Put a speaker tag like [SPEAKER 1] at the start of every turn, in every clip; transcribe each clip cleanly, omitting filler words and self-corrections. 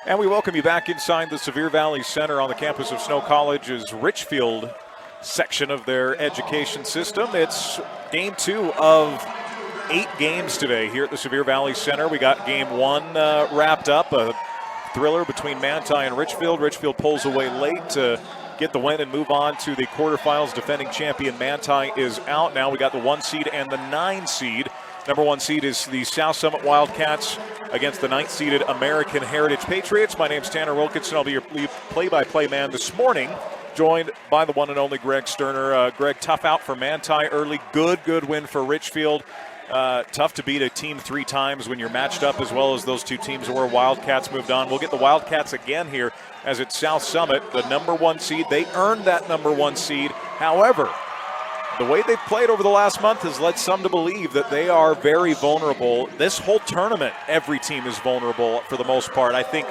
[SPEAKER 1] And we welcome you back inside the Sevier Valley Center on the campus of Snow College's Richfield section of their education system. It's game 2 of 8 games today here at the Sevier Valley Center. We got game 1 wrapped up, a thriller between Manti and Richfield. Richfield pulls away late to get the win and move on to the quarterfinals. Defending champion Manti is out. Now we got the 1 seed and the 9 seed. Number 1 seed is the South Summit Wildcats against the 9th seeded American Heritage Patriots. My name's Tanner Wilkinson. I'll be your play-by-play man this morning, joined by the one and only Greg Sterner. Greg, tough out for Manti early. Good win for Richfield. Tough to beat a team 3 times when you're matched up as well as those 2 teams where Wildcats moved on. We'll get the Wildcats again here as it's South Summit, the number 1 seed. They earned that number 1 seed. However, the way they've played over the last month has led some to believe that they are very vulnerable. This whole tournament, every team is vulnerable for the most part. I think,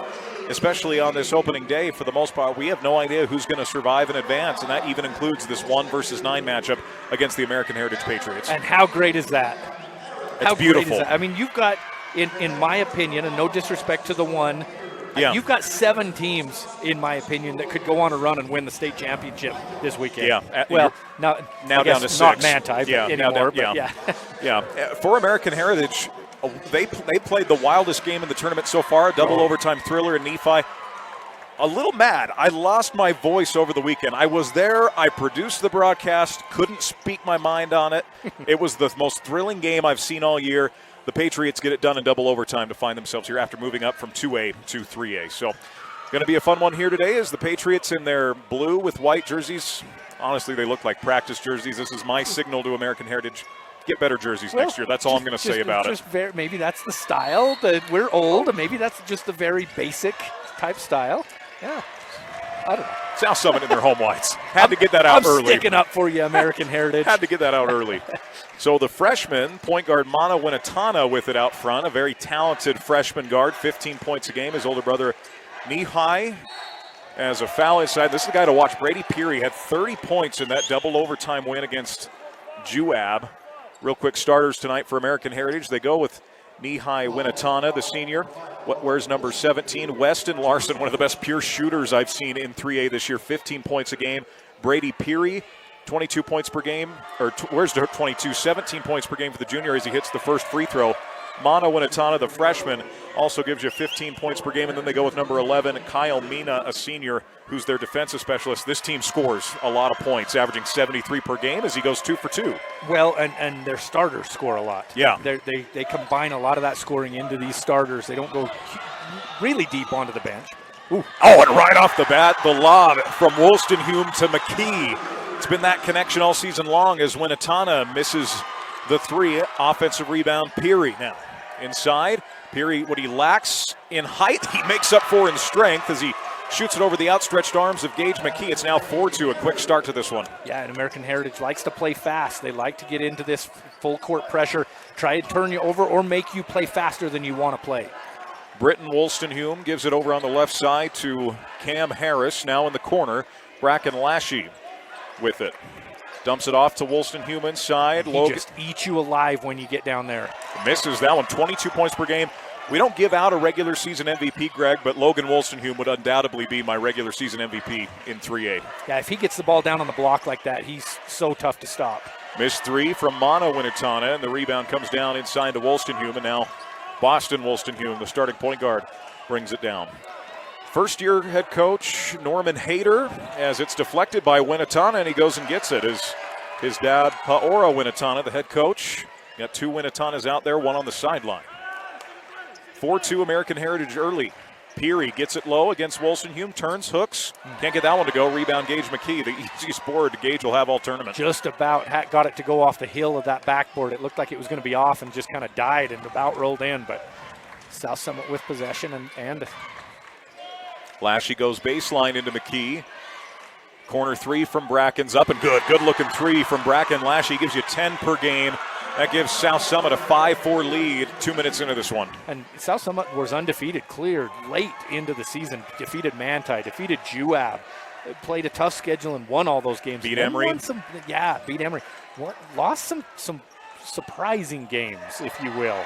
[SPEAKER 1] especially on this opening day, for the most part, we have no idea who's going to survive and advance, and that even includes this 1 versus 9 matchup against the American Heritage Patriots.
[SPEAKER 2] And how great is that?
[SPEAKER 1] It's beautiful.
[SPEAKER 2] Great is that? I mean, you've got, in my opinion, and no disrespect to the one, you've got 7 teams, in my opinion, that could go on a run and win the state championship this weekend.
[SPEAKER 1] Yeah.
[SPEAKER 2] Well, now
[SPEAKER 1] down to 6.
[SPEAKER 2] Not Manti anymore,
[SPEAKER 1] yeah. For American Heritage, they played the wildest game in the tournament so far, a double overtime thriller in Nephi. A little mad. I lost my voice over the weekend. I was there. I produced the broadcast. Couldn't speak my mind on it. It was the most thrilling game I've seen all year. The Patriots get it done in double overtime to find themselves here after moving up from 2A to 3A. So going to be a fun one here today as the Patriots in their blue with white jerseys. Honestly, they look like practice jerseys. This is my signal to American Heritage. Get better jerseys next year. That's all I'm going to say about it.
[SPEAKER 2] Maybe that's the style. That we're old, and maybe that's just the very basic type style. Yeah, I don't know.
[SPEAKER 1] South Summit in their home whites. Had to get that out early.
[SPEAKER 2] I'm sticking up for you, American Heritage.
[SPEAKER 1] Had to get that out early. So the freshman, point guard Mana Winatana with it out front. A very talented freshman guard, 15 points a game. His older brother, Nihai, as a foul inside. This is the guy to watch. Brady Peary had 30 points in that double overtime win against Juab. Real quick starters tonight for American Heritage. They go with Nihai Winatana, the senior. Wears number 17. Weston Larson, one of the best pure shooters I've seen in 3A this year, 15 points a game. Brady Peary, 22 points per game, where's 22, 17 points per game for the junior as he hits the first free throw. Mana Winatana, the freshman, also gives you 15 points per game, and then they go with number 11, Kyle Mina, a senior, who's their defensive specialist. This team scores a lot of points, averaging 73 per game as he goes 2 for 2.
[SPEAKER 2] Well, and their starters score a lot.
[SPEAKER 1] Yeah.
[SPEAKER 2] They combine a lot of that scoring into these starters. They don't go really deep onto the bench.
[SPEAKER 1] Ooh. Oh, and right off the bat, the lob from Wolstenhume to McKee. It's been that connection all season long as Winatana misses the 3. Offensive rebound, Peary now inside. Peary, what he lacks in height, he makes up for in strength as he shoots it over the outstretched arms of Gage McKee. It's now 4-2, a quick start to this one. Yeah,
[SPEAKER 2] and American Heritage likes to play fast. They like to get into this full court pressure, try to turn you over or make you play faster than you want to play.
[SPEAKER 1] Britton Wolstenhume gives it over on the left side to Cam Harris, now in the corner. Bracken Lashy with it. Dumps it off to Wolstenhume inside.
[SPEAKER 2] He just eats you alive when you get down there.
[SPEAKER 1] Misses that one, 22 points per game. We don't give out a regular season MVP, Greg, but Logan Wolstenhume would undoubtedly be my regular season MVP in 3A.
[SPEAKER 2] Yeah, if he gets the ball down on the block like that, he's so tough to stop.
[SPEAKER 1] Missed 3 from Mana Winatana, and the rebound comes down inside to Wolstenhume, and now Boston Wolstenhume, the starting point guard, brings it down. First-year head coach Norman Hayter, as it's deflected by Winatana, and he goes and gets it. His dad, Paora Winatana, the head coach. Got 2 Winatanas out there, one on the sideline. 4-2 American Heritage early. Peary gets it low against Wolstenhume, turns, hooks. Can't get that one to go. Rebound, Gage McKee, the easiest board Gage will have all tournament.
[SPEAKER 2] Just about got it to go off the heel of that backboard. It looked like it was going to be off and just kind of died and about rolled in, but South Summit with possession and
[SPEAKER 1] Lashy goes baseline into McKee. Corner 3 from Bracken's up and good. Good-looking 3 from Bracken. Lashy gives you 10 per game. That gives South Summit a 5-4 lead 2 minutes into this one.
[SPEAKER 2] And South Summit was undefeated, cleared late into the season. Defeated Manti, defeated Juab. Played a tough schedule and won all those games.
[SPEAKER 1] Beat Emory.
[SPEAKER 2] Beat Emory. Lost some surprising games, if you will.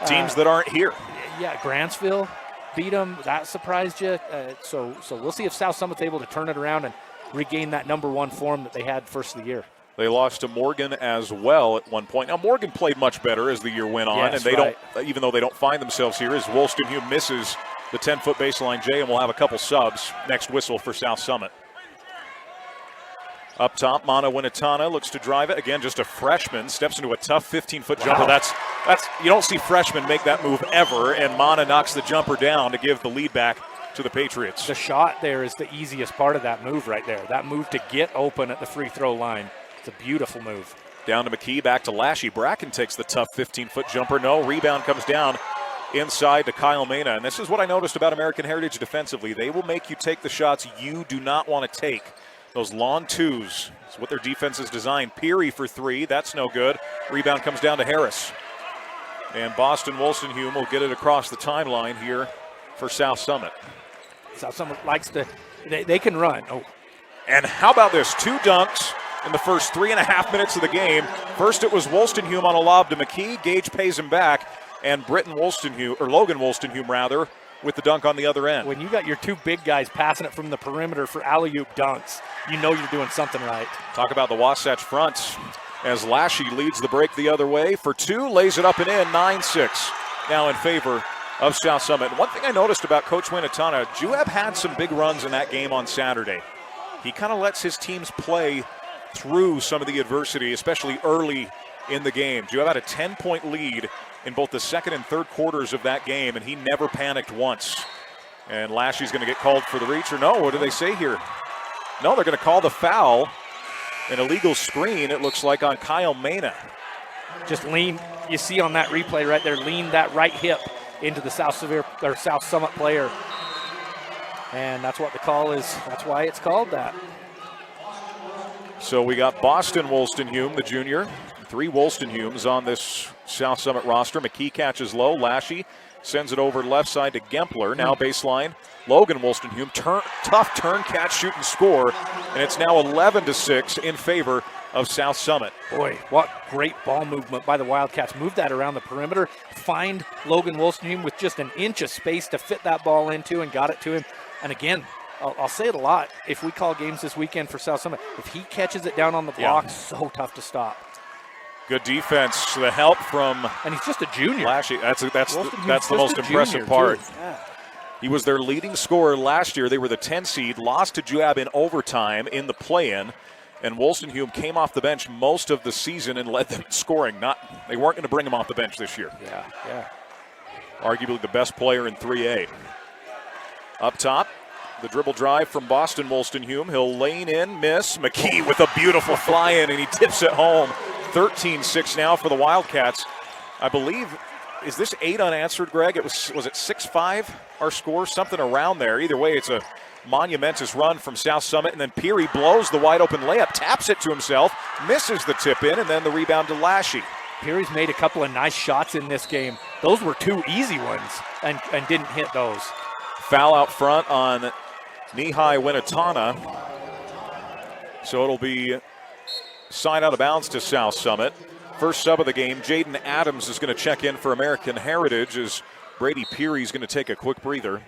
[SPEAKER 1] Teams that aren't here.
[SPEAKER 2] Yeah, Grantsville. beat them. That surprised you. So we'll see if South Summit's able to turn it around and regain that #1 form that they had first of the year.
[SPEAKER 1] They lost to Morgan as well at one point. Now, Morgan played much better as the year went on,
[SPEAKER 2] yes,
[SPEAKER 1] and they don't, even though they don't find themselves here, as Wolstenholme misses the 10-foot baseline J, and we'll have a couple subs. Next whistle for South Summit. Up top, Mana Winatana looks to drive it. Again, just a freshman, steps into a tough 15-foot jumper. That's you don't see freshmen make that move ever, and Mana knocks the jumper down to give the lead back to the Patriots.
[SPEAKER 2] The shot there is the easiest part of that move right there. That move to get open at the free throw line. It's a beautiful move.
[SPEAKER 1] Down to McKee, back to Lashy. Bracken takes the tough 15-foot jumper. No, rebound comes down inside to Kyle Mena. And this is what I noticed about American Heritage defensively. They will make you take the shots you do not want to take. Those long twos is what their defense is designed. Peary for 3, that's no good. Rebound comes down to Harris. And Boston Wolstenholme will get it across the timeline here for South Summit.
[SPEAKER 2] South Summit likes to, they can run. Oh.
[SPEAKER 1] And how about this? 2 dunks in the first 3.5 minutes of the game. First it was Wolstenholme on a lob to McKee. Gage pays him back. And Logan Wolstenholme rather, with the dunk on the other end.
[SPEAKER 2] When you got your 2 big guys passing it from the perimeter for alley-oop dunks, you know you're doing something right.
[SPEAKER 1] Talk about the Wasatch fronts as Lashy leads the break the other way for 2, lays it up and in, 9-6 now in favor of South Summit. One thing I noticed about Coach Winatana, Juab had some big runs in that game on Saturday. He kind of lets his teams play through some of the adversity, especially early in the game. Juab had a 10-point lead in both the second and third quarters of that game, and he never panicked once. And Lashy's going to get called for the reach, or no, what do they say here? No, they're going to call the foul. An illegal screen, it looks like, on Kyle Mena.
[SPEAKER 2] Just lean, you see on that replay right there, lean that right hip into the South Summit player. And that's what the call is. That's why it's called that.
[SPEAKER 1] So we got Boston Wolstenholme, the junior. 3 Wolstenholmes on this South Summit roster. McKee catches low. Lashy sends it over left side to Gempler. Now baseline. Logan Wolstenholme, tough turn, catch, shoot, and score. And it's now 11-6 in favor of South Summit.
[SPEAKER 2] Boy, what great ball movement by the Wildcats. Move that around the perimeter. Find Logan Wolstenholme with just an inch of space to fit that ball into and got it to him. And again, I'll say it a lot. If we call games this weekend for South Summit, if he catches it down on the block, so tough to stop.
[SPEAKER 1] Good defense. The help from,
[SPEAKER 2] and he's just a junior.
[SPEAKER 1] Lashy. That's the most impressive part.
[SPEAKER 2] Yeah.
[SPEAKER 1] He was their leading scorer last year. They were the 10 seed, lost to Juab in overtime in the play-in, and Wolstenholme came off the bench most of the season and led them in scoring. They weren't going to bring him off the bench this year.
[SPEAKER 2] Yeah.
[SPEAKER 1] Arguably the best player in 3A. Up top, the dribble drive from Boston Wolstenholme. He'll lane in, miss. McKee with a beautiful fly-in, and he tips it home. 13-6 now for the Wildcats. I believe, is this 8 unanswered, Greg? Was it 6-5, our score? Something around there. Either way, it's a monumentous run from South Summit, and then Peary blows the wide-open layup, taps it to himself, misses the tip-in, and then the rebound to Lashy.
[SPEAKER 2] Peary's made a couple of nice shots in this game. Those were 2 easy ones, and didn't hit those.
[SPEAKER 1] Foul out front on Nihai Winatana. So it'll be side out of bounds to South Summit. First sub of the game, Jaden Adams is going to check in for American Heritage as Brady Peary is going to take a quick breather.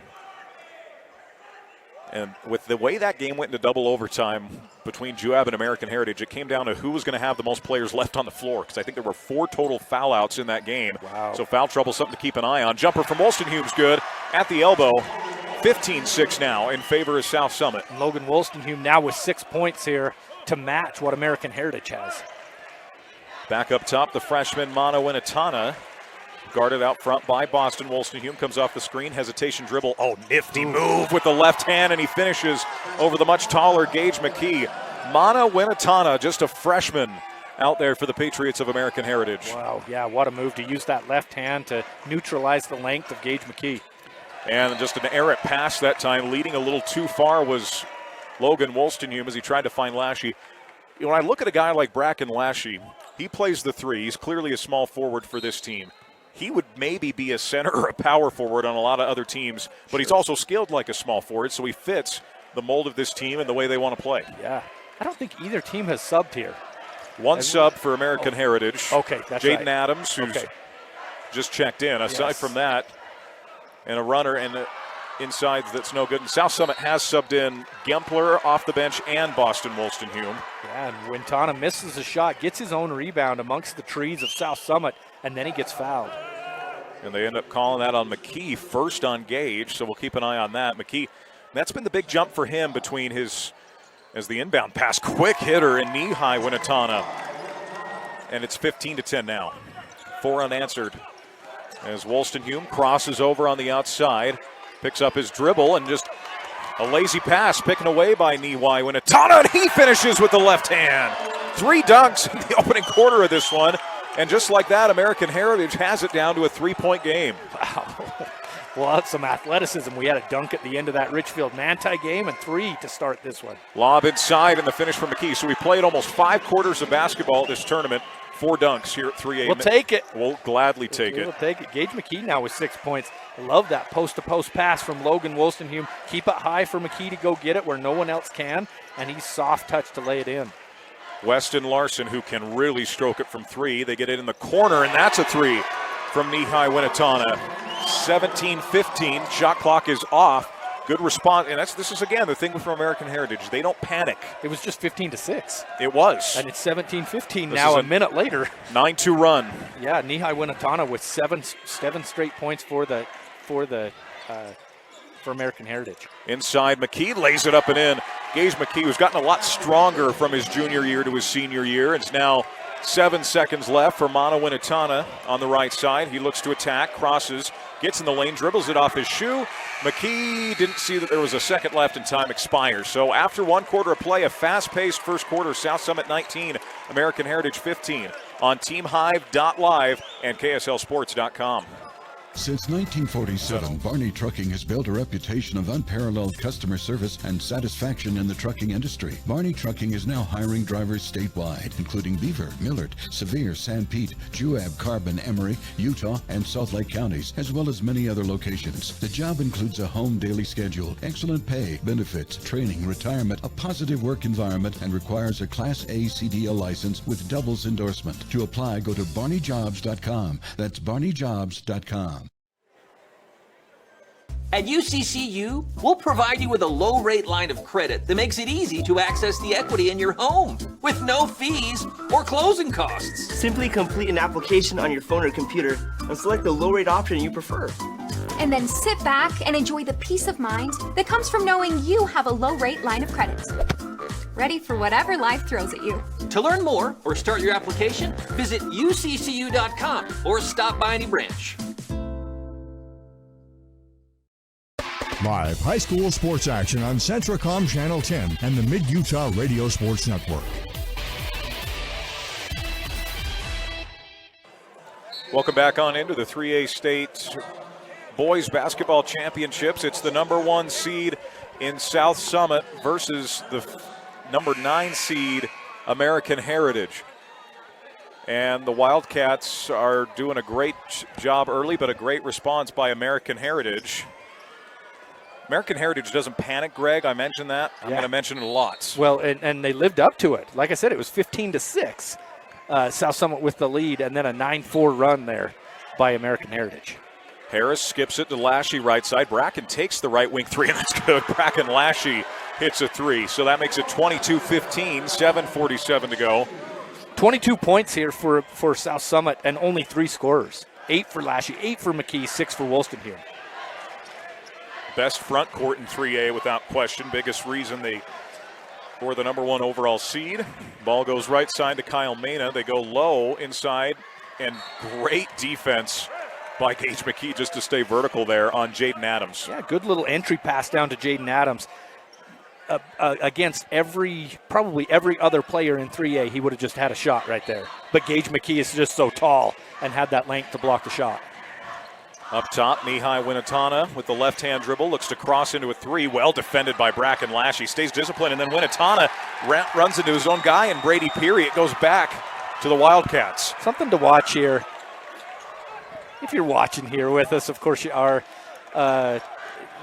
[SPEAKER 1] And with the way that game went into double overtime between Juab and American Heritage, it came down to who was going to have the most players left on the floor, because I think there were 4 total foul outs in that game.
[SPEAKER 2] Wow.
[SPEAKER 1] So foul trouble, something to keep an eye on. Jumper from Wolstenholme's good at the elbow. 15-6 now in favor of South Summit.
[SPEAKER 2] Logan Wolstenholme now with 6 points here to match what American Heritage has.
[SPEAKER 1] Back up top, the freshman Mana Winatana, guarded out front by Boston Wolstenholme, comes off the screen, hesitation dribble. Oh, nifty move with the left hand, and he finishes over the much taller Gage McKee. Mana Winatana, just a freshman out there for the Patriots of American Heritage.
[SPEAKER 2] Wow, yeah, what a move to use that left hand to neutralize the length of Gage McKee.
[SPEAKER 1] And just an errant pass that time, leading a little too far was Logan Wolstenholme as he tried to find Lashy. When I look at a guy like Bracken Lashy, he plays the 3. He's clearly a small forward for this team. He would maybe be a center or a power forward on a lot of other teams, but he's also skilled like a small forward, so he fits the mold of this team and the way they want to play.
[SPEAKER 2] Yeah. I don't think either team has subbed here.
[SPEAKER 1] One sub for American Heritage.
[SPEAKER 2] Okay, that's
[SPEAKER 1] Jaden
[SPEAKER 2] right.
[SPEAKER 1] Adams, who's just checked in. Aside from that, and a runner and inside that's no good. And South Summit has subbed in Gempler off the bench and Boston Wolstenhume.
[SPEAKER 2] Yeah, and Wintana misses a shot, gets his own rebound amongst the trees of South Summit, and then he gets fouled.
[SPEAKER 1] And they end up calling that on McKee, first on Gage, so we'll keep an eye on that. McKee, that's been the big jump for him between his, as the inbound pass, quick hitter and knee-high Winnetana. And it's 15-10 now. 4 unanswered. As Wolstenhume crosses over on the outside, picks up his dribble and just a lazy pass picking away by Niwai Winnetana, and he finishes with the left hand. 3 dunks in the opening quarter of this one. And just like that, American Heritage has it down to a 3-point game.
[SPEAKER 2] Wow. Well, that's some athleticism. We had a dunk at the end of that Richfield Manti game and 3 to start this one.
[SPEAKER 1] Lob inside and the finish from McKee. So we played almost 5 quarters of basketball at this tournament. 4 dunks here at 3-8.
[SPEAKER 2] We'll take it.
[SPEAKER 1] We'll gladly take it.
[SPEAKER 2] We'll take it. Gage McKee now with 6 points. I love that post-to-post pass from Logan Wolstenhume. Keep it high for McKee to go get it where no one else can, and he's soft touch to lay it in.
[SPEAKER 1] Weston Larson, who can really stroke it from 3. They get it in the corner, and that's a 3 from Nihai Winnetana. 17-15. Shot clock is off. Good response, and this is, again, the thing from American Heritage. They don't panic.
[SPEAKER 2] It was just 15-6.
[SPEAKER 1] It was.
[SPEAKER 2] And it's 17-15 now, a minute later.
[SPEAKER 1] 9-2 run.
[SPEAKER 2] Yeah, Nihai Winnetana with seven straight points for American Heritage.
[SPEAKER 1] Inside, McKee lays it up and in. Gage McKee, who's gotten a lot stronger from his junior year to his senior year. It's now 7 seconds left for Mana Winnetana on the right side. He looks to attack, crosses, gets in the lane, dribbles it off his shoe. McKee didn't see that there was a second left and time expires. So after 1 quarter of play, a fast-paced first quarter, South Summit 19, American Heritage 15 on TeamHive.live and KSLSports.com.
[SPEAKER 3] Since 1947, Barney Trucking has built a reputation of unparalleled customer service and satisfaction in the trucking industry. Barney Trucking is now hiring drivers statewide, including Beaver, Millard, Sevier, San Pete, Juab, Carbon, Emery, Utah, and Salt Lake counties, as well as many other locations. The job includes a home daily schedule, excellent pay, benefits, training, retirement, a positive work environment, and requires a Class A CDL license with doubles endorsement. To apply, go to barneyjobs.com. That's barneyjobs.com.
[SPEAKER 4] At UCCU, we'll provide you with a low-rate line of credit that makes it easy to access the equity in your home with no fees or closing costs.
[SPEAKER 5] Simply complete an application on your phone or computer and select the low-rate option you prefer.
[SPEAKER 6] And then sit back and enjoy the peace of mind that comes from knowing you have a low-rate line of credit. Ready for whatever life throws at you.
[SPEAKER 4] To learn more or start your application, visit uccu.com or stop by any branch.
[SPEAKER 7] Live high school sports action on Centracom Channel 10 and the Mid-Utah Radio Sports Network.
[SPEAKER 1] Welcome back on into the 3A State Boys Basketball Championships. It's the number 1 seed in South Summit versus the number 9 seed American Heritage. And the Wildcats are doing a great job early, but a great response by American Heritage. American Heritage doesn't panic, Greg. I mentioned that. I'm going to mention it a lot.
[SPEAKER 2] Well, and they lived up to it. Like I said, it was 15-6. South Summit with the lead, and then a 9-4 run there by American Heritage.
[SPEAKER 1] Harris skips it to Lashy right side. Bracken takes the right wing 3, and that's good. Bracken Lashy hits a 3. So that makes it 22-15, 7:47 to go.
[SPEAKER 2] 22 points here for South Summit and only 3 scorers. 8 for Lashy, 8 for McKee, 6 for Wolstenhume.
[SPEAKER 1] Best front court in 3A without question. Biggest reason they were the number 1 overall seed. Ball goes right side to Kyle Mena. They go low inside, and great defense by Gage McKee just to stay vertical there on Jaden Adams.
[SPEAKER 2] Yeah, good little entry pass down to Jaden Adams. Against probably every other player in 3A, he would have just had a shot right there. But Gage McKee is just so tall and had that length to block the shot.
[SPEAKER 1] Up top, Nihai Winnetana with the left-hand dribble, looks to cross into a 3, well defended by Bracken Lashy, stays disciplined, and then Winnetana runs into his own guy, and Brady Peary, it goes back to the Wildcats.
[SPEAKER 2] Something to watch here. If you're watching here with us, of course you are. A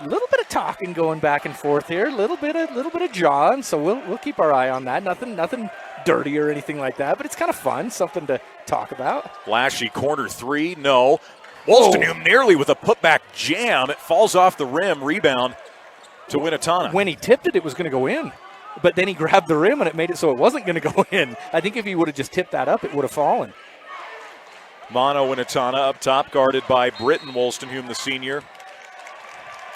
[SPEAKER 2] little bit of talking going back and forth here, a little bit of jawing, so we'll keep our eye on that. Nothing dirty or anything like that, but it's kind of fun, something to talk about.
[SPEAKER 1] Lashy corner 3, no. Wolstenholme nearly with a putback jam. It falls off the rim. Rebound to Winnetana.
[SPEAKER 2] When he tipped it, it was going to go in. But then he grabbed the rim, and it made it so it wasn't going to go in. I think if he would have just tipped that up, it would have fallen.
[SPEAKER 1] Mono Winnetana up top, guarded by Britton Wolstenholme, the senior.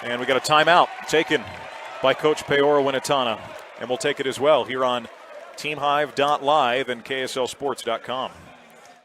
[SPEAKER 1] And we got a timeout taken by Coach Peora Winnetana. And we'll take it as well here on TeamHive.live and KSLSports.com.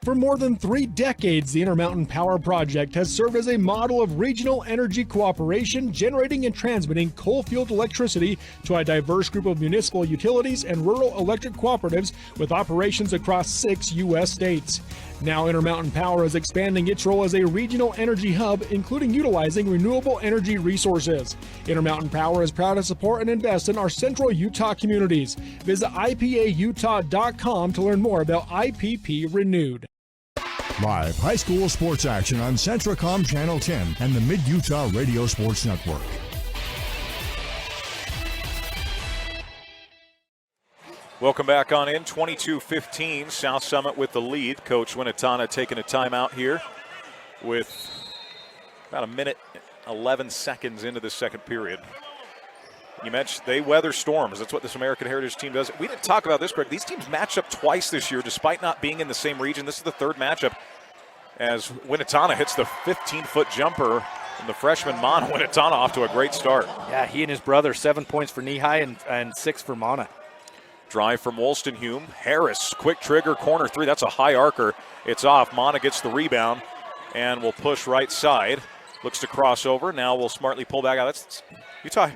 [SPEAKER 8] For more than 3 decades, the Intermountain Power Project has served as a model of regional energy cooperation, generating and transmitting coal-fueled electricity to a diverse group of municipal utilities and rural electric cooperatives with operations across 6 U.S. states. Now Intermountain Power is expanding its role as a regional energy hub, including utilizing renewable energy resources. Intermountain Power is proud to support and invest in our central Utah communities. Visit IPAUtah.com to learn more about IPP Renewed.
[SPEAKER 7] Live high school sports action on Centracom Channel 10 and the Mid-Utah Radio Sports Network.
[SPEAKER 1] Welcome back on in. 22-15, South Summit with the lead. Coach Winnetana taking a timeout here with about a minute, 11 seconds into the second period. You mentioned they weather storms. That's what this American Heritage team does. We didn't talk about this, Greg. These teams matched up twice this year despite not being in the same region. This is the third matchup as Winnetana hits the 15-foot jumper, and the freshman Mana Winnetana off to a great start.
[SPEAKER 2] Yeah, he and his brother, 7 points for Nehi and 6 for Mana.
[SPEAKER 1] Drive from Wolstenholme. Harris, quick trigger, corner three. That's a high arcer. It's off. Mana gets the rebound and will push right side. Looks to cross over. Now will smartly pull back out. That's Utah.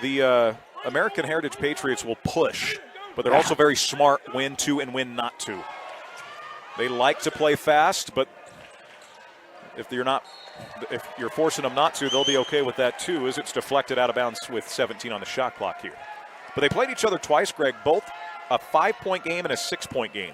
[SPEAKER 1] The American Heritage Patriots will push, but they're also very smart when to and when not to. They like to play fast, but if you're forcing them not to, they'll be okay with that too, as it's deflected out of bounds with 17 on the shot clock here. But they played each other twice, Greg, both a 5-point game and a 6-point game.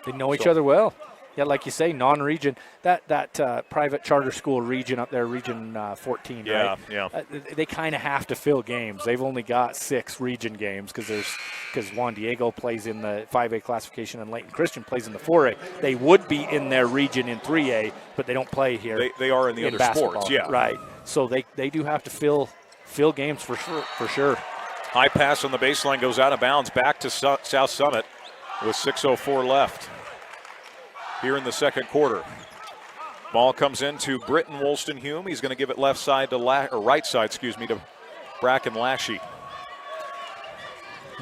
[SPEAKER 2] They know each other well. Yeah, like you say, non-region. That private charter school region up there, Region 14, right?
[SPEAKER 1] Yeah.
[SPEAKER 2] They kind of have to fill games. They've only got 6 region games because Juan Diego plays in the 5A classification and Layton Christian plays in the 4A. They would be in their region in 3A, but they don't play here.
[SPEAKER 1] They are in the other
[SPEAKER 2] basketball.
[SPEAKER 1] sports, yeah.
[SPEAKER 2] Right. So they do have to fill games for sure.
[SPEAKER 1] High pass on the baseline goes out of bounds back to South Summit with 6:04 left here in the second quarter. Ball comes into Britton Wolstenholme. He's going to give it left side to right side, to Bracken Lashy.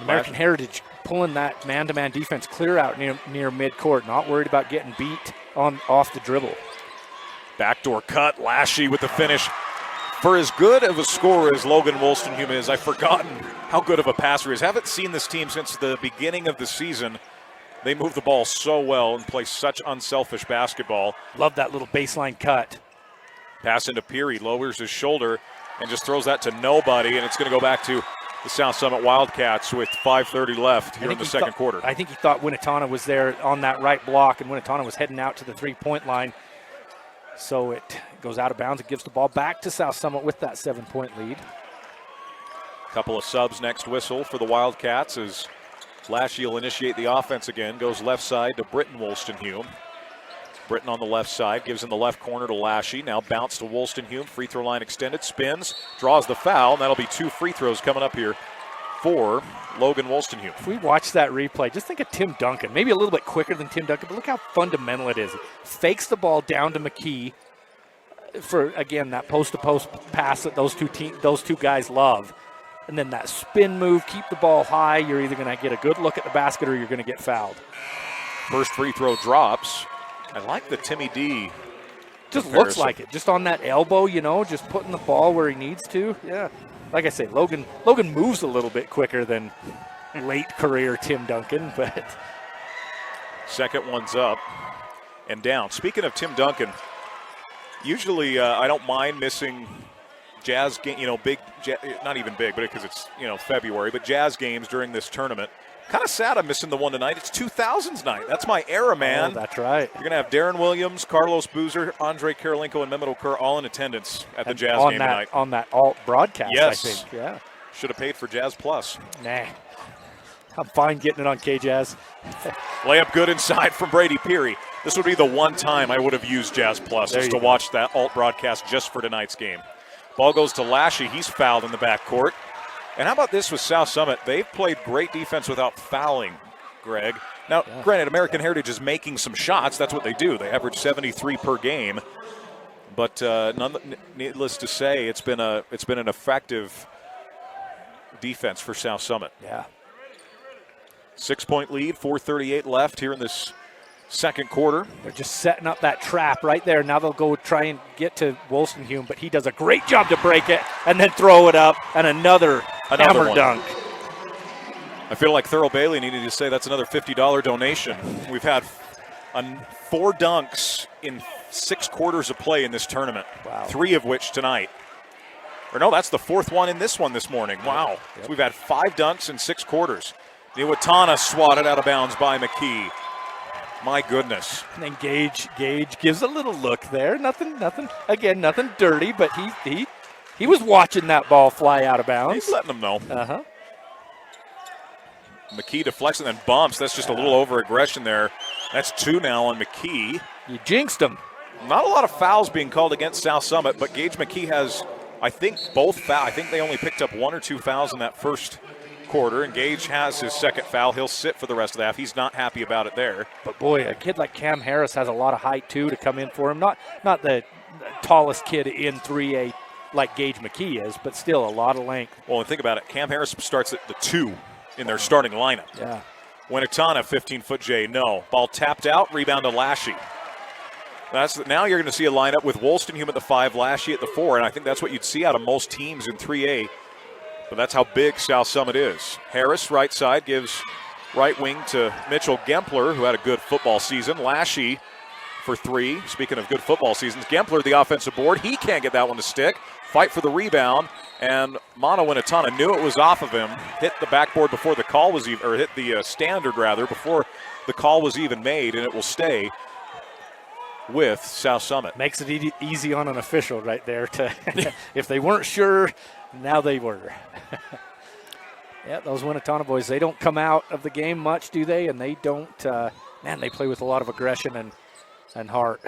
[SPEAKER 2] American Heritage pulling that man-to-man defense clear out near midcourt, not worried about getting beat off the dribble.
[SPEAKER 1] Backdoor cut, Lashy with the finish. For as good of a scorer as Logan Wolstenholme is, I've forgotten how good of a passer he is. Haven't seen this team since the beginning of the season. They move the ball so well and play such unselfish basketball.
[SPEAKER 2] Love that little baseline cut.
[SPEAKER 1] Pass into Peary, lowers his shoulder and just throws that to nobody, and it's going to go back to the South Summit Wildcats with 5:30 left here in the second quarter.
[SPEAKER 2] I think he thought Winnetana was there on that right block, and Winnetana was heading out to the three-point line. So it goes out of bounds. It gives the ball back to South Summit with that 7-point lead.
[SPEAKER 1] Couple of subs next whistle for the Wildcats as Lashy will initiate the offense again. Goes left side to Britton Wolstenholme. Britton on the left side, gives in the left corner to Lashy. Now bounce to Wolstenholme. Free throw line extended, spins, draws the foul, and that'll be 2 free throws coming up here for Logan Wolstenholme.
[SPEAKER 2] If we watch that replay, just think of Tim Duncan. Maybe a little bit quicker than Tim Duncan, but look how fundamental it is. Fakes the ball down to McKee for, again, that post-to-post pass that those two guys love. And then that spin move, keep the ball high. You're either going to get a good look at the basket or you're going to get fouled.
[SPEAKER 1] First free throw drops. I like the Timmy D.
[SPEAKER 2] Just looks like it. Just on that elbow, just putting the ball where he needs to. Yeah. Like I say, Logan moves a little bit quicker than late career Tim Duncan, but.
[SPEAKER 1] Second one's up and down. Speaking of Tim Duncan, usually I don't mind missing Jazz game, not even big, but because it's, February, but Jazz games during this tournament. Kind of sad I'm missing the one tonight. It's 2000s night. That's my era, man.
[SPEAKER 2] Oh, that's right.
[SPEAKER 1] You're going to have Darren Williams, Carlos Boozer, Andre Karolinko, and Mehmet Okur all in attendance at the Jazz game tonight.
[SPEAKER 2] On that alt broadcast,
[SPEAKER 1] yes.
[SPEAKER 2] I think. Yeah.
[SPEAKER 1] Should have paid for Jazz Plus.
[SPEAKER 2] Nah. I'm fine getting it on K-Jazz.
[SPEAKER 1] Layup good inside from Brady Peary. This would be the one time I would have used Jazz Plus, is to watch that alt broadcast just for tonight's game. Ball goes to Lashy. He's fouled in the backcourt. And how about this with South Summit? They've played great defense without fouling, Greg. Now, granted, American Heritage is making some shots. That's what they do. They average 73 per game. But needless to say, it's been an effective defense for South Summit.
[SPEAKER 2] Yeah.
[SPEAKER 1] 6-point lead, 4:38 left here in this second quarter.
[SPEAKER 2] They're just setting up that trap right there. Now they'll go try and get to Wolstenhume, but he does a great job to break it and then throw it up, and another hammer
[SPEAKER 1] one.
[SPEAKER 2] dunk.
[SPEAKER 1] I feel like Thurl Bailey needed to say that's another $50 donation. We've had 4 dunks in 6 quarters of play in this tournament.
[SPEAKER 2] Wow.
[SPEAKER 1] 3 of which tonight. Or no, that's the 4th one in this one this morning. Wow.
[SPEAKER 2] Yep.
[SPEAKER 1] So we've had 5 dunks in 6 quarters. Iwatana swatted out of bounds by McKee. My goodness.
[SPEAKER 2] And then Gage gives a little look there. Nothing dirty, but he was watching that ball fly out of bounds.
[SPEAKER 1] He's letting them know.
[SPEAKER 2] Uh-huh.
[SPEAKER 1] McKee deflects and then bumps. That's just a little over-aggression there. That's 2 now on McKee.
[SPEAKER 2] You jinxed him.
[SPEAKER 1] Not a lot of fouls being called against South Summit, but Gage McKee has, I think, both fouls. I think they only picked up 1 or 2 fouls in that first quarter, and Gage has his second foul. He'll sit for the rest of the half. He's not happy about it there.
[SPEAKER 2] But boy, a kid like Cam Harris has a lot of height too to come in for him. Not the tallest kid in 3A like Gage McKee is, but still a lot of length.
[SPEAKER 1] Well, and think about it. Cam Harris starts at the 2 in their starting lineup.
[SPEAKER 2] Yeah.
[SPEAKER 1] Winatana, 15-foot J, no. Ball tapped out, rebound to Lashy. Now you're going to see a lineup with Wolstenhume at the 5, Lashy at the 4, and I think that's what you'd see out of most teams in 3A. But that's how big South Summit is. Harris, right side, gives right wing to Mitchell Gempler, who had a good football season. Lashy for 3. Speaking of good football seasons, Gempler, the offensive board. He can't get that one to stick. Fight for the rebound, and Mono Winatana knew it was off of him. Hit the backboard before the call was even, or hit the standard rather, before the call was even made, and it will stay with South Summit.
[SPEAKER 2] Makes it easy on an official right there. If they weren't sure, now they were. Yeah, those Winatana boys, they don't come out of the game much, do they? And they don't, they play with a lot of aggression and heart.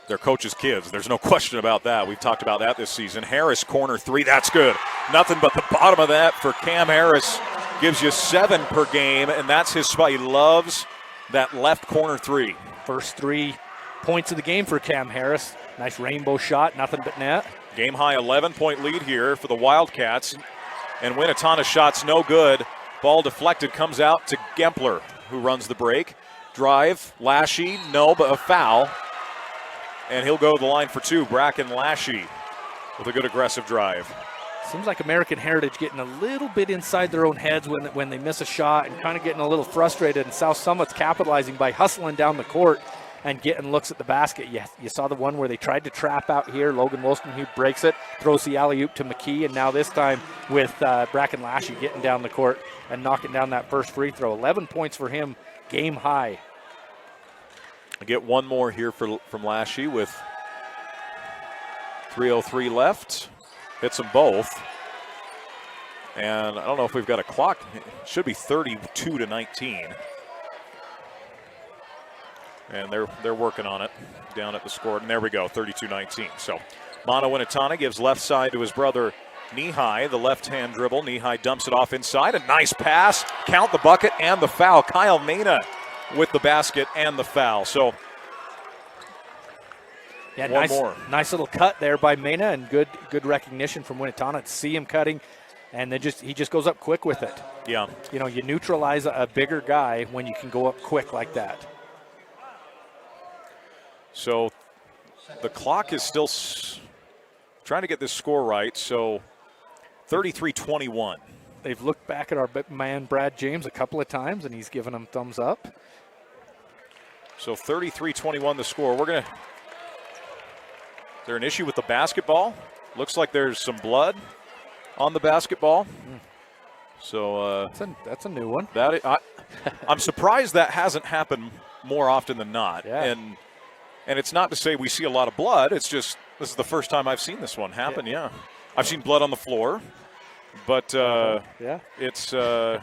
[SPEAKER 1] They're coaches' kids. There's no question about that. We've talked about that this season. Harris, corner 3. That's good. Nothing but the bottom of that for Cam Harris. Gives you 7 per game, and that's his spot. He loves that left corner 3.
[SPEAKER 2] First 3 points of the game for Cam Harris. Nice rainbow shot, nothing but net.
[SPEAKER 1] Game high 11-point lead here for the Wildcats. And Winatana's shot's no good. Ball deflected, comes out to Gempler, who runs the break. Drive, Lashy, no, but a foul. And he'll go to the line for 2. Bracken Lashy with a good aggressive drive.
[SPEAKER 2] Seems like American Heritage getting a little bit inside their own heads when they miss a shot and kind of getting a little frustrated. And South Summit's capitalizing by hustling down the court and getting looks at the basket. You saw the one where they tried to trap out here. Logan Wolstenhume breaks it, throws the alley-oop to McKee, and now this time with Bracken Lashy getting down the court and knocking down that first free throw. 11 points for him, game high.
[SPEAKER 1] I get one more here from Lashy with 3:03 left. Hits them both. And I don't know if we've got a clock. It should be 32-19. And they're working on it down at the score. And there we go, 32-19. So Mono Winatana gives left side to his brother Nehigh, the left-hand dribble. Nehigh dumps it off inside. A nice pass. Count the bucket and the foul. Kyle Mena with the basket and the foul. So
[SPEAKER 2] yeah,
[SPEAKER 1] one more.
[SPEAKER 2] Nice little cut there by Mena, and good recognition from Winatana to see him cutting, and then he just goes up quick with it.
[SPEAKER 1] Yeah.
[SPEAKER 2] You know, you neutralize a bigger guy when you can go up quick like that.
[SPEAKER 1] So the clock is still trying to get this score right. So 33-21.
[SPEAKER 2] They've looked back at our man Brad James a couple of times, and he's given them thumbs up.
[SPEAKER 1] So 33-21 the score. Is there an issue with the basketball? Looks like there's some blood on the basketball. So
[SPEAKER 2] that's a new one.
[SPEAKER 1] I'm surprised that hasn't happened more often than not.
[SPEAKER 2] Yeah.
[SPEAKER 1] And it's not to say we see a lot of blood. It's just this is the first time I've seen this one happen. Yeah. I've seen blood on the floor, but it's getting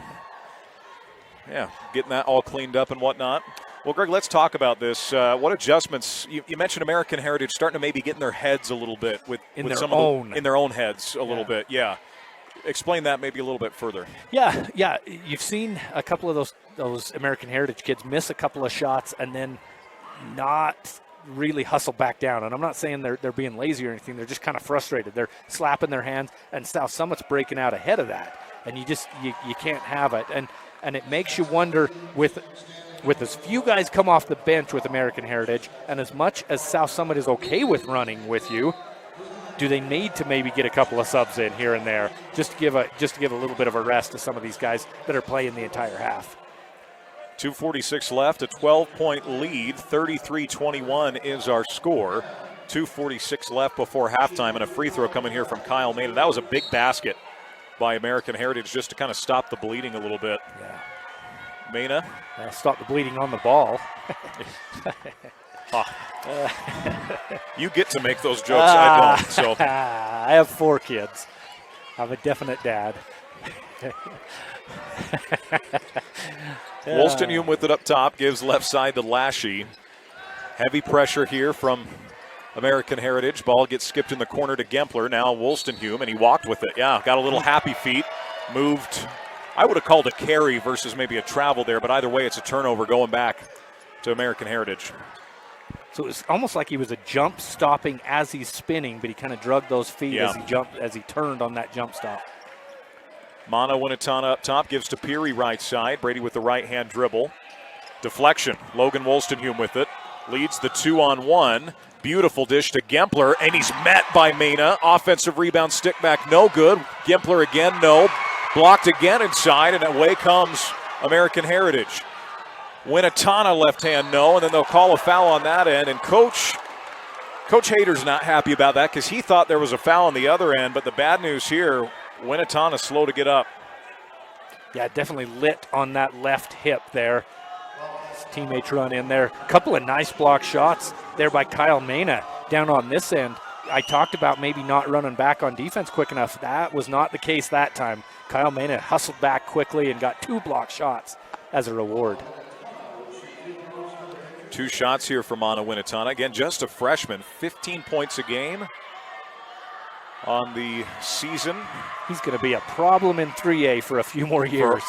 [SPEAKER 1] that all cleaned up and whatnot. Well, Greg, let's talk about this. What adjustments? You mentioned American Heritage starting to maybe get in their heads a little bit
[SPEAKER 2] in their own
[SPEAKER 1] heads a little bit. Yeah. Explain that maybe a little bit further.
[SPEAKER 2] Yeah. You've seen a couple of those American Heritage kids miss a couple of shots and then not really hustle back down. And I'm not saying they're being lazy or anything. They're just kind of frustrated. They're slapping their hands, and South Summit's breaking out ahead of that. And you can't have it. And it makes you wonder with as few guys come off the bench with American Heritage, and as much as South Summit is okay with running with you, do they need to maybe get a couple of subs in here and there just to give a little bit of a rest to some of these guys that are playing the entire half?
[SPEAKER 1] 2:46 left, a 12-point lead, 33-21 is our score. 2:46 left before halftime, and a free throw coming here from Kyle Maynard. That was a big basket by American Heritage just to kind of stop the bleeding a little bit.
[SPEAKER 2] Yeah.
[SPEAKER 1] Mena.
[SPEAKER 2] Stop the bleeding on the ball.
[SPEAKER 1] You get to make those jokes. I don't. So
[SPEAKER 2] I have 4 kids. I'm a definite dad.
[SPEAKER 1] Wolstenhume with it up top, gives left side to Lashy. Heavy pressure here from American Heritage. Ball gets skipped in the corner to Gempler. Now Wolstenhume, and he walked with it. Yeah, got a little happy feet. Moved. I would have called a carry versus maybe a travel there, but either way, it's a turnover going back to American Heritage.
[SPEAKER 2] So it was almost like he was a jump stopping as he's spinning, but he kind of drug those feet as he turned on that jump stop.
[SPEAKER 1] Mana Winatana up top, gives to Peary right side. Brady with the right-hand dribble. Deflection. Logan Wolstenhume with it. Leads the 2-on-1. Beautiful dish to Gempler, and he's met by Mena. Offensive rebound, stick back, no good. Gempler again, no. Blocked again inside, and away comes American Heritage. Winatana left hand, no, and then they'll call a foul on that end. And Coach Hader's not happy about that because he thought there was a foul on the other end, but the bad news here, Winatana's slow to get up.
[SPEAKER 2] Yeah, definitely lit on that left hip there. His teammates run in there. A couple of nice block shots there by Kyle Mena down on this end. I talked about maybe not running back on defense quick enough. That was not the case that time. Kyle Mena hustled back quickly and got 2 block shots as a reward.
[SPEAKER 1] 2 shots here for Mana Winatana. Again, just a freshman, 15 points a game on the season.
[SPEAKER 2] He's going to be a problem in 3A for a few more years.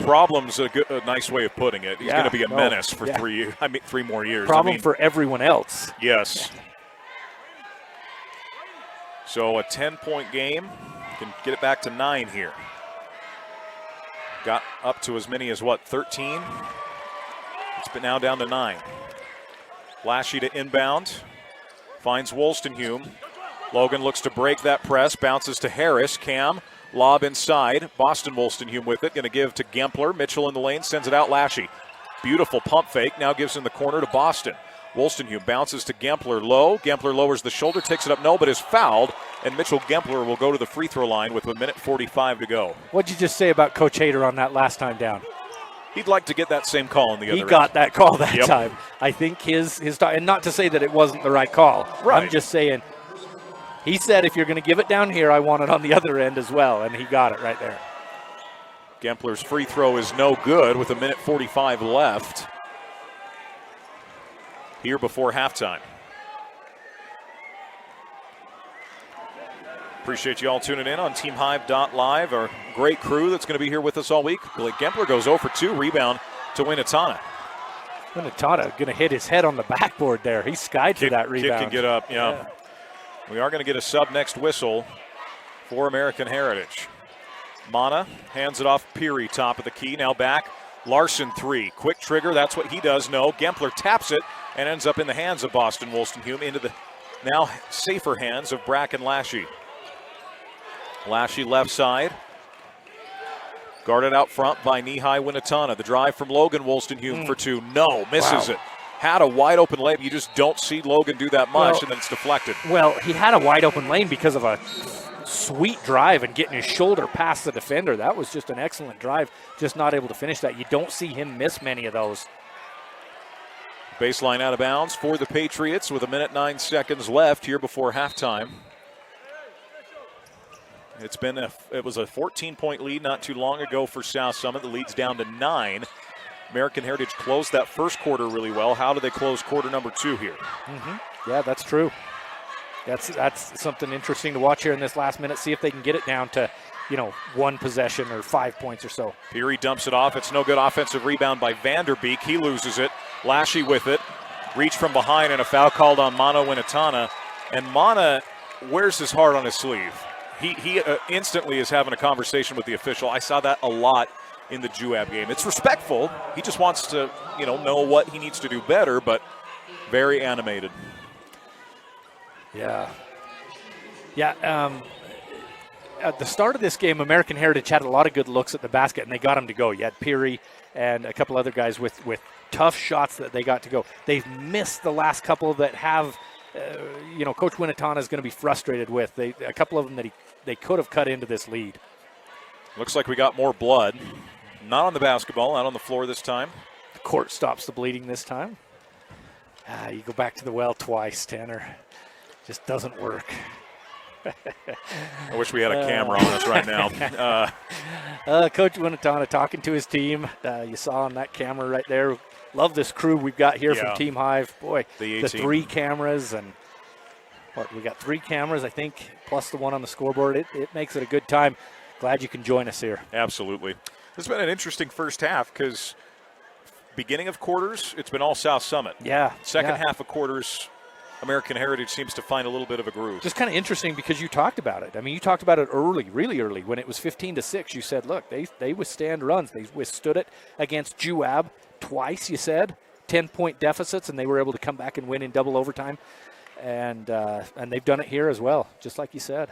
[SPEAKER 1] Problem's a nice way of putting it. He's going to be a menace for 3 more years.
[SPEAKER 2] Problem for everyone else.
[SPEAKER 1] Yes. So a 10-point game. Can get it back to 9 here. Got up to as many as, 13? It's been now down to 9. Lashy to inbound. Finds Wolstenhume. Logan looks to break that press. Bounces to Harris. Cam. Lob inside. Boston Wolstenhume with it. Going to give to Gempler. Mitchell in the lane. Sends it out Lashy. Beautiful pump fake. Now gives in the corner to Boston. Wolstenhume bounces to Gempler low. Gempler lowers the shoulder. Takes it up. No, but is fouled. And Mitchell Gempler will go to the free throw line with 1:45 to go.
[SPEAKER 2] What'd you just say about Coach Hader on that last time down?
[SPEAKER 1] He'd like to get that same call on the other end.
[SPEAKER 2] He got that call that time. I think his and not to say that it wasn't the right call.
[SPEAKER 1] Right.
[SPEAKER 2] I'm just saying, he said if you're going to give it down here, I want it on the other end as well, and he got it right there.
[SPEAKER 1] Gempler's free throw is no good with 1:45 left here before halftime. Appreciate you all tuning in on TeamHive.live, our great crew that's going to be here with us all week. Blake Gempler goes 0 for 2, rebound to Winatana.
[SPEAKER 2] Winatana going to hit his head on the backboard there. He skied for that rebound.
[SPEAKER 1] Kid can get up, yeah. We are going to get a sub next whistle for American Heritage. Mana hands it off Peary, top of the key, now back. Larson 3, quick trigger, that's what he does. No, Gempler taps it and ends up in the hands of Boston Wolstenhume into the now safer hands of Bracken Lashy. Lashy left side. Guarded out front by knee-high Winatana. The drive from Logan Wolstenhume for 2. No, misses it. Had a wide open lane. You just don't see Logan do that much, and then it's deflected.
[SPEAKER 2] Well, he had a wide open lane because of a sweet drive and getting his shoulder past the defender. That was just an excellent drive. Just not able to finish that. You don't see him miss many of those.
[SPEAKER 1] Baseline out of bounds for the Patriots with 1:09 left here before halftime. It was a 14-point lead not too long ago for South Summit. The lead's down to 9 American Heritage closed that first quarter really well. How do they close quarter number 2 here?
[SPEAKER 2] Yeah, that's true. That's something interesting to watch here in this last minute. See if they can get it down to, one possession or 5 points or so.
[SPEAKER 1] Peary dumps it off. It's no good. Offensive rebound by Vanderbeek. He loses it. Lashy with it. Reach from behind, and a foul called on Mana Winatana. And Mana wears his heart on his sleeve. He instantly is having a conversation with the official. I saw that a lot in the Juab game. It's respectful. He just wants to, know what he needs to do better, but very animated.
[SPEAKER 2] Yeah. At the start of this game, American Heritage had a lot of good looks at the basket, and they got them to go. You had Peary and a couple other guys with tough shots that they got to go. They've missed the last couple that have, Coach Winatana is going to be frustrated with. A couple of them that they could have cut into this lead.
[SPEAKER 1] Looks like we got more blood. Not on the basketball, not on the floor this time.
[SPEAKER 2] The court stops the bleeding this time. You go back to the well twice, Tanner. Just doesn't work.
[SPEAKER 1] I wish we had a camera on us right now.
[SPEAKER 2] Coach Winatana talking to his team. You saw on that camera right there. Love this crew we've got here from Team Hive. Boy, the 3 cameras and we got 3 cameras, I think, plus the one on the scoreboard. It makes it a good time. Glad you can join us here.
[SPEAKER 1] Absolutely. This has been an interesting first half because beginning of quarters, it's been all South Summit.
[SPEAKER 2] Yeah.
[SPEAKER 1] Second half of quarters, American Heritage seems to find a little bit of a groove.
[SPEAKER 2] Just kind of interesting because you talked about it. I mean, you talked about it early, really early, when it was 15-6. You said, look, they withstand runs. They withstood it against Juab twice, you said. 10-point deficits, and they were able to come back and win in double overtime. And they've done it here as well, just like you said.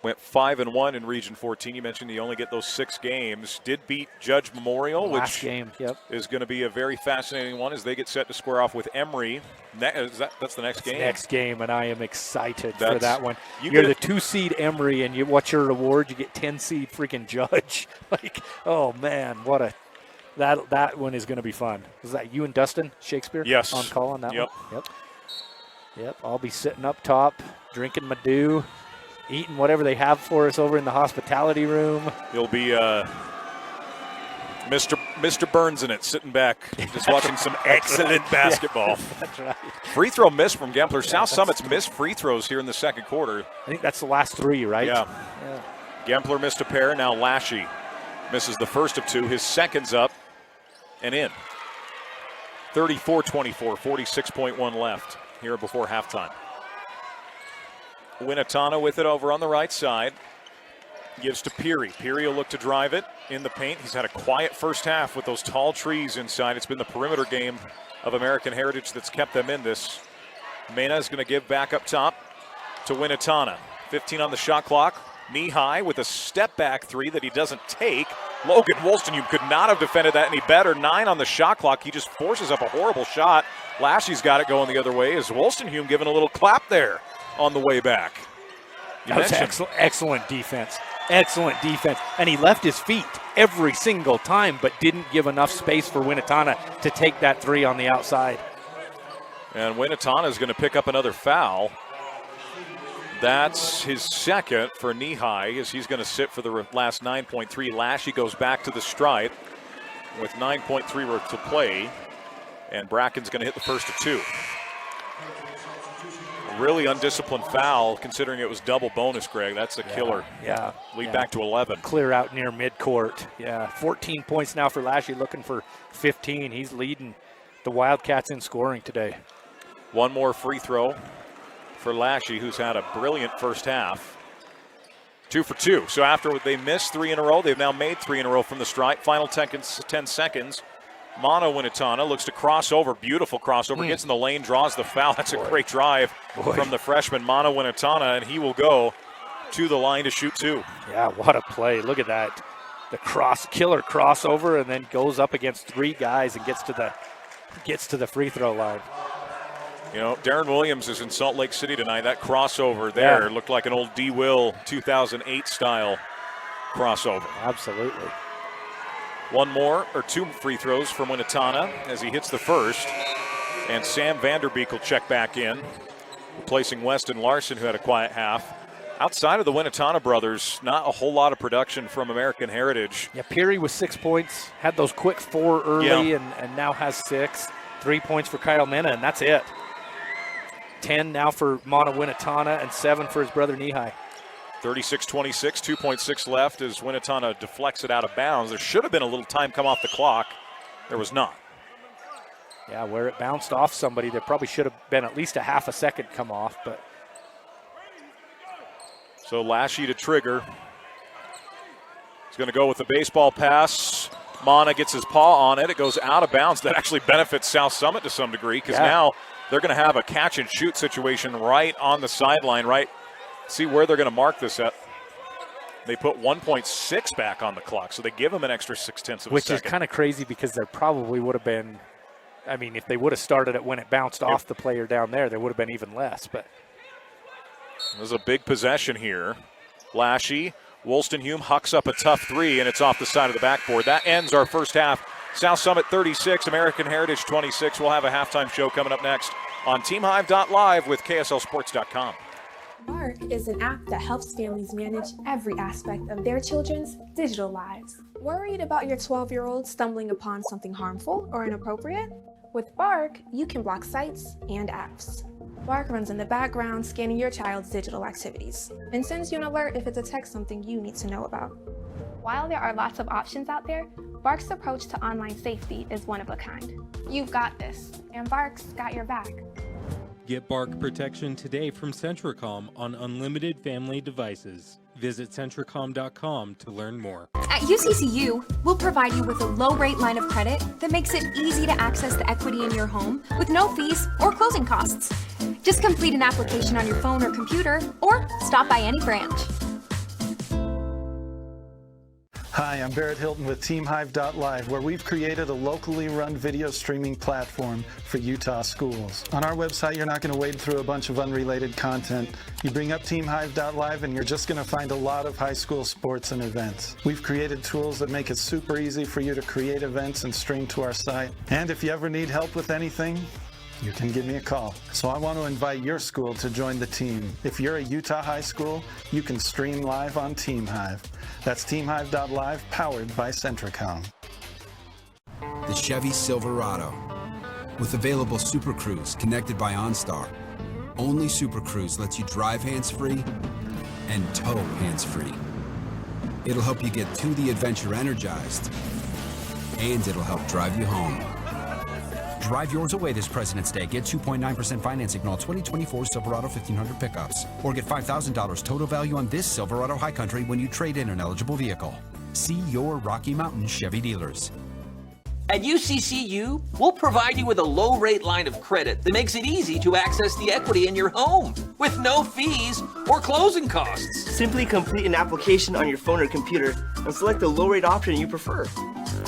[SPEAKER 1] Went 5-1 in Region 14. You mentioned you only get those 6 games. Did beat Judge Memorial,
[SPEAKER 2] last
[SPEAKER 1] which
[SPEAKER 2] game,
[SPEAKER 1] is going to be a very fascinating one as they get set to square off with Emory. That's the next game.
[SPEAKER 2] Next game, and I am excited for that one. You're the 2-seed Emory, and what's your reward? You get 10-seed freaking Judge. Oh man, that one is going to be fun. Was that you and Dustin Shakespeare?
[SPEAKER 1] Yes.
[SPEAKER 2] On call on that one. Yep. I'll be sitting up top, drinking my dew. Eating whatever they have for us over in the hospitality room.
[SPEAKER 1] You'll be Mr. Burns in it, sitting back, just watching some excellent basketball.
[SPEAKER 2] That's right.
[SPEAKER 1] Free throw miss from Gempler. South Summit's missed free throws here in the second quarter.
[SPEAKER 2] I think that's the last 3, right?
[SPEAKER 1] Yeah. Gempler missed a pair. Now Lashy misses the first of 2. His second's up and in. 34-24, 46.1 left here before halftime. Winatana with it over on the right side. Gives to Peary. Peary will look to drive it in the paint. He's had a quiet first half with those tall trees inside. It's been the perimeter game of American Heritage that's kept them in this. Mena is going to give back up top to Winatana. 15 on the shot clock. Knee high with a step back 3 that he doesn't take. Logan Wolstenhume could not have defended that any better. 9 on the shot clock. He just forces up a horrible shot. Lashy's got it going the other way. Is Wolstenhume giving a little clap there on the way back?
[SPEAKER 2] That was excellent defense. Excellent defense. And he left his feet every single time, but didn't give enough space for Winatana to take that 3 on the outside.
[SPEAKER 1] And Winatana is going to pick up another foul. That's his second for knee-high, as he's going to sit for the last 9.3. Lashy goes back to the stripe with 9.3 to play, and Bracken's going to hit the first of 2. Really undisciplined foul, considering it was double bonus, Greg. That's a killer.
[SPEAKER 2] Yeah.
[SPEAKER 1] Lead back to 11.
[SPEAKER 2] Clear out near midcourt. Yeah, 14 points now for Lashy, looking for 15. He's leading the Wildcats in scoring today.
[SPEAKER 1] One more free throw for Lashy, who's had a brilliant first half. 2 for 2. So after they missed 3 in a row, they've now made 3 in a row from the stripe. Final 10 seconds. Mana Winatana looks to cross over. Beautiful crossover. Gets in the lane, draws the foul. That's a great drive from the freshman, Mana Winatana, and he will go to the line to shoot 2.
[SPEAKER 2] Yeah, what a play. Look at that. The killer crossover, and then goes up against 3 guys and gets to the free throw line.
[SPEAKER 1] You know, Darren Williams is in Salt Lake City tonight. That crossover there looked like an old D. Will 2008 style crossover.
[SPEAKER 2] Absolutely.
[SPEAKER 1] 2 free throws from Winatana as he hits the first. And Sam Vanderbeek will check back in, replacing Weston Larson, who had a quiet half. Outside of the Winnetana brothers, not a whole lot of production from American Heritage.
[SPEAKER 2] Yeah, Peary with 6 points, had those quick 4 early, and now has 6. 3 points for Kyle Mena, and that's it. 10 now for Mana Winnetana and 7 for his brother Nehigh.
[SPEAKER 1] 36-26, 2.6 left as Winnetana deflects it out of bounds. There should have been a little time come off the clock. There was not.
[SPEAKER 2] Yeah, where it bounced off somebody, there probably should have been at least a half a second come off, but.
[SPEAKER 1] So Lashy to trigger. He's going to go with the baseball pass. Mana gets his paw on it. It goes out of bounds. That actually benefits South Summit to some degree because now they're going to have a catch and shoot situation right on the sideline, right? See where they're going to mark this at. They put 1.6 back on the clock, so they give them an extra 0.6 of a second.
[SPEAKER 2] Which is kind of crazy because there probably would have been, I mean, if they would have started it when it bounced off the player down there would have been even less. But
[SPEAKER 1] there's a big possession here. Lashy, Wolstenhume hucks up a tough 3, and it's off the side of the backboard. That ends our first half. South Summit 36, American Heritage 26. We'll have a halftime show coming up next on TeamHive.live with KSLSports.com.
[SPEAKER 9] Bark is an app that helps families manage every aspect of their children's digital lives. Worried about your 12-year-old stumbling upon something harmful or inappropriate? With Bark, you can block sites and apps. Bark runs in the background, scanning your child's digital activities, and sends you an alert if it detects something you need to know about.
[SPEAKER 6] While there are lots of options out there, Bark's approach to online safety is one of a kind. You've got this, and Bark's got your back.
[SPEAKER 10] Get Bark protection today from Centricom on unlimited family devices. Visit Centricom.com to learn more.
[SPEAKER 6] At UCCU, we'll provide you with a low-rate line of credit that makes it easy to access the equity in your home with no fees or closing costs. Just complete an application on your phone or computer, or stop by any branch.
[SPEAKER 11] Hi, I'm Barrett Hilton with TeamHive.live, where we've created a locally run video streaming platform for Utah schools. On our website, you're not going to wade through a bunch of unrelated content. You bring up TeamHive.live and you're just going to find a lot of high school sports and events. We've created tools that make it super easy for you to create events and stream to our site. And if you ever need help with anything, you can give me a call. So I want to invite your school to join the team. If you're a Utah high school, you can stream live on TeamHive. That's TeamHive.live, powered by Centricom.
[SPEAKER 12] The Chevy Silverado. With available Super Cruise connected by OnStar. Only Super Cruise lets you drive hands-free and tow hands-free. It'll help you get to the adventure energized, and it'll help drive you home. Drive yours away this President's Day. Get 2.9% financing on all 2024 Silverado 1500 pickups. Or get $5,000 total value on this Silverado High Country when you trade in an eligible vehicle. See your Rocky Mountain Chevy dealers.
[SPEAKER 4] At UCCU, we'll provide you with a low-rate line of credit that makes it easy to access the equity in your home with no fees or closing costs.
[SPEAKER 5] Simply complete an application on your phone or computer and select the low-rate option you prefer.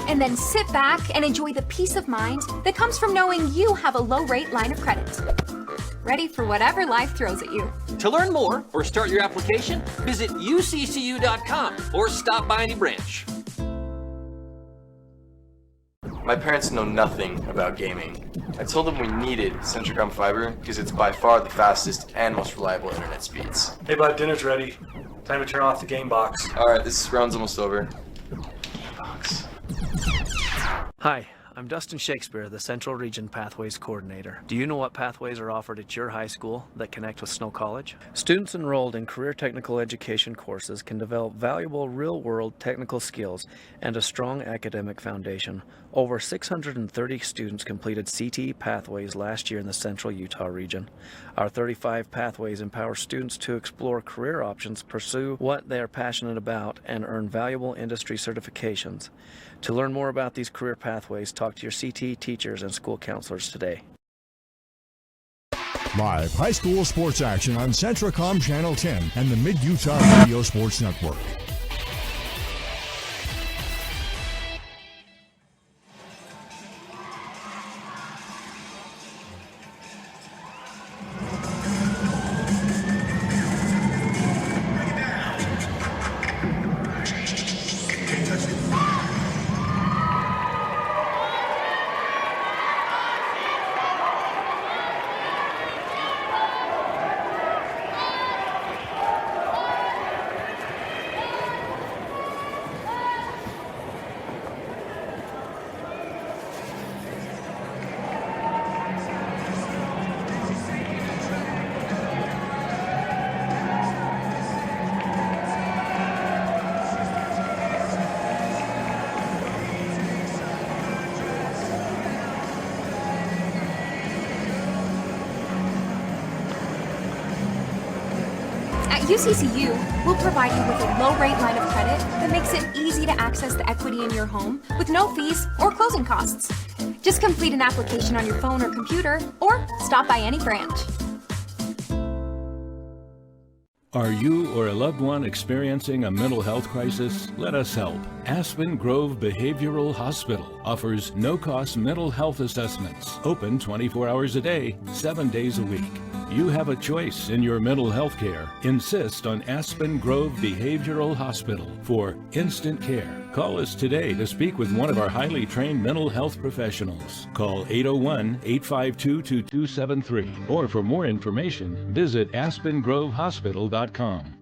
[SPEAKER 6] And then sit back and enjoy the peace of mind that comes from knowing you have a low-rate line of credit. Ready for whatever life throws at you.
[SPEAKER 4] To learn more or start your application, visit uccu.com or stop by any branch.
[SPEAKER 13] My parents know nothing about gaming. I told them we needed Centricom Fiber because it's by far the fastest and most reliable internet speeds.
[SPEAKER 14] Hey bud, dinner's ready. Time to turn off the game box.
[SPEAKER 13] Alright, this round's almost over.
[SPEAKER 15] Hi, I'm Dustin Shakespeare, the Central Region Pathways Coordinator. Do you know what pathways are offered at your high school that connect with Snow College? Students enrolled in career technical education courses can develop valuable real-world technical skills and a strong academic foundation. Over 630 students completed CTE pathways last year in the Central Utah region. Our 35 pathways empower students to explore career options, pursue what they are passionate about, and earn valuable industry certifications. To learn more about these career pathways, talk to your CTE teachers and school counselors today.
[SPEAKER 7] Live high school sports action on Centricom Channel 10 and the Mid-Utah Radio Sports Network.
[SPEAKER 6] UCCU will provide you with a low-rate line of credit that makes it easy to access the equity in your home with no fees or closing costs. Just complete an application on your phone or computer, or stop by any branch.
[SPEAKER 16] Are you or a loved one experiencing a mental health crisis? Let us help. Aspen Grove Behavioral Hospital offers no-cost mental health assessments, open 24 hours a day, 7 days a week. You have a choice in your mental health care. Insist on Aspen Grove Behavioral Hospital for instant care. Call us today to speak with one of our highly trained mental health professionals. Call 801-852-2273. Or for more information, visit aspengrovehospital.com.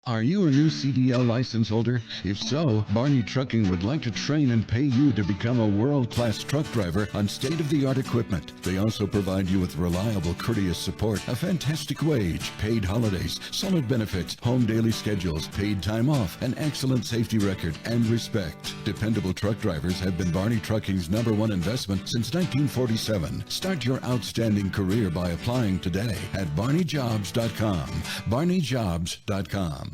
[SPEAKER 3] Are you a new CDL license holder? If so, Barney Trucking would like to train and pay you to become a world-class truck driver on state-of-the-art equipment. They also provide you with reliable, courteous support, a fantastic wage, paid holidays, solid benefits, home daily schedules, paid time off, an excellent safety record, and respect. Dependable truck drivers have been Barney Trucking's #1 investment since 1947. Start your outstanding career by applying today at barneyjobs.com. barneyjobs.com.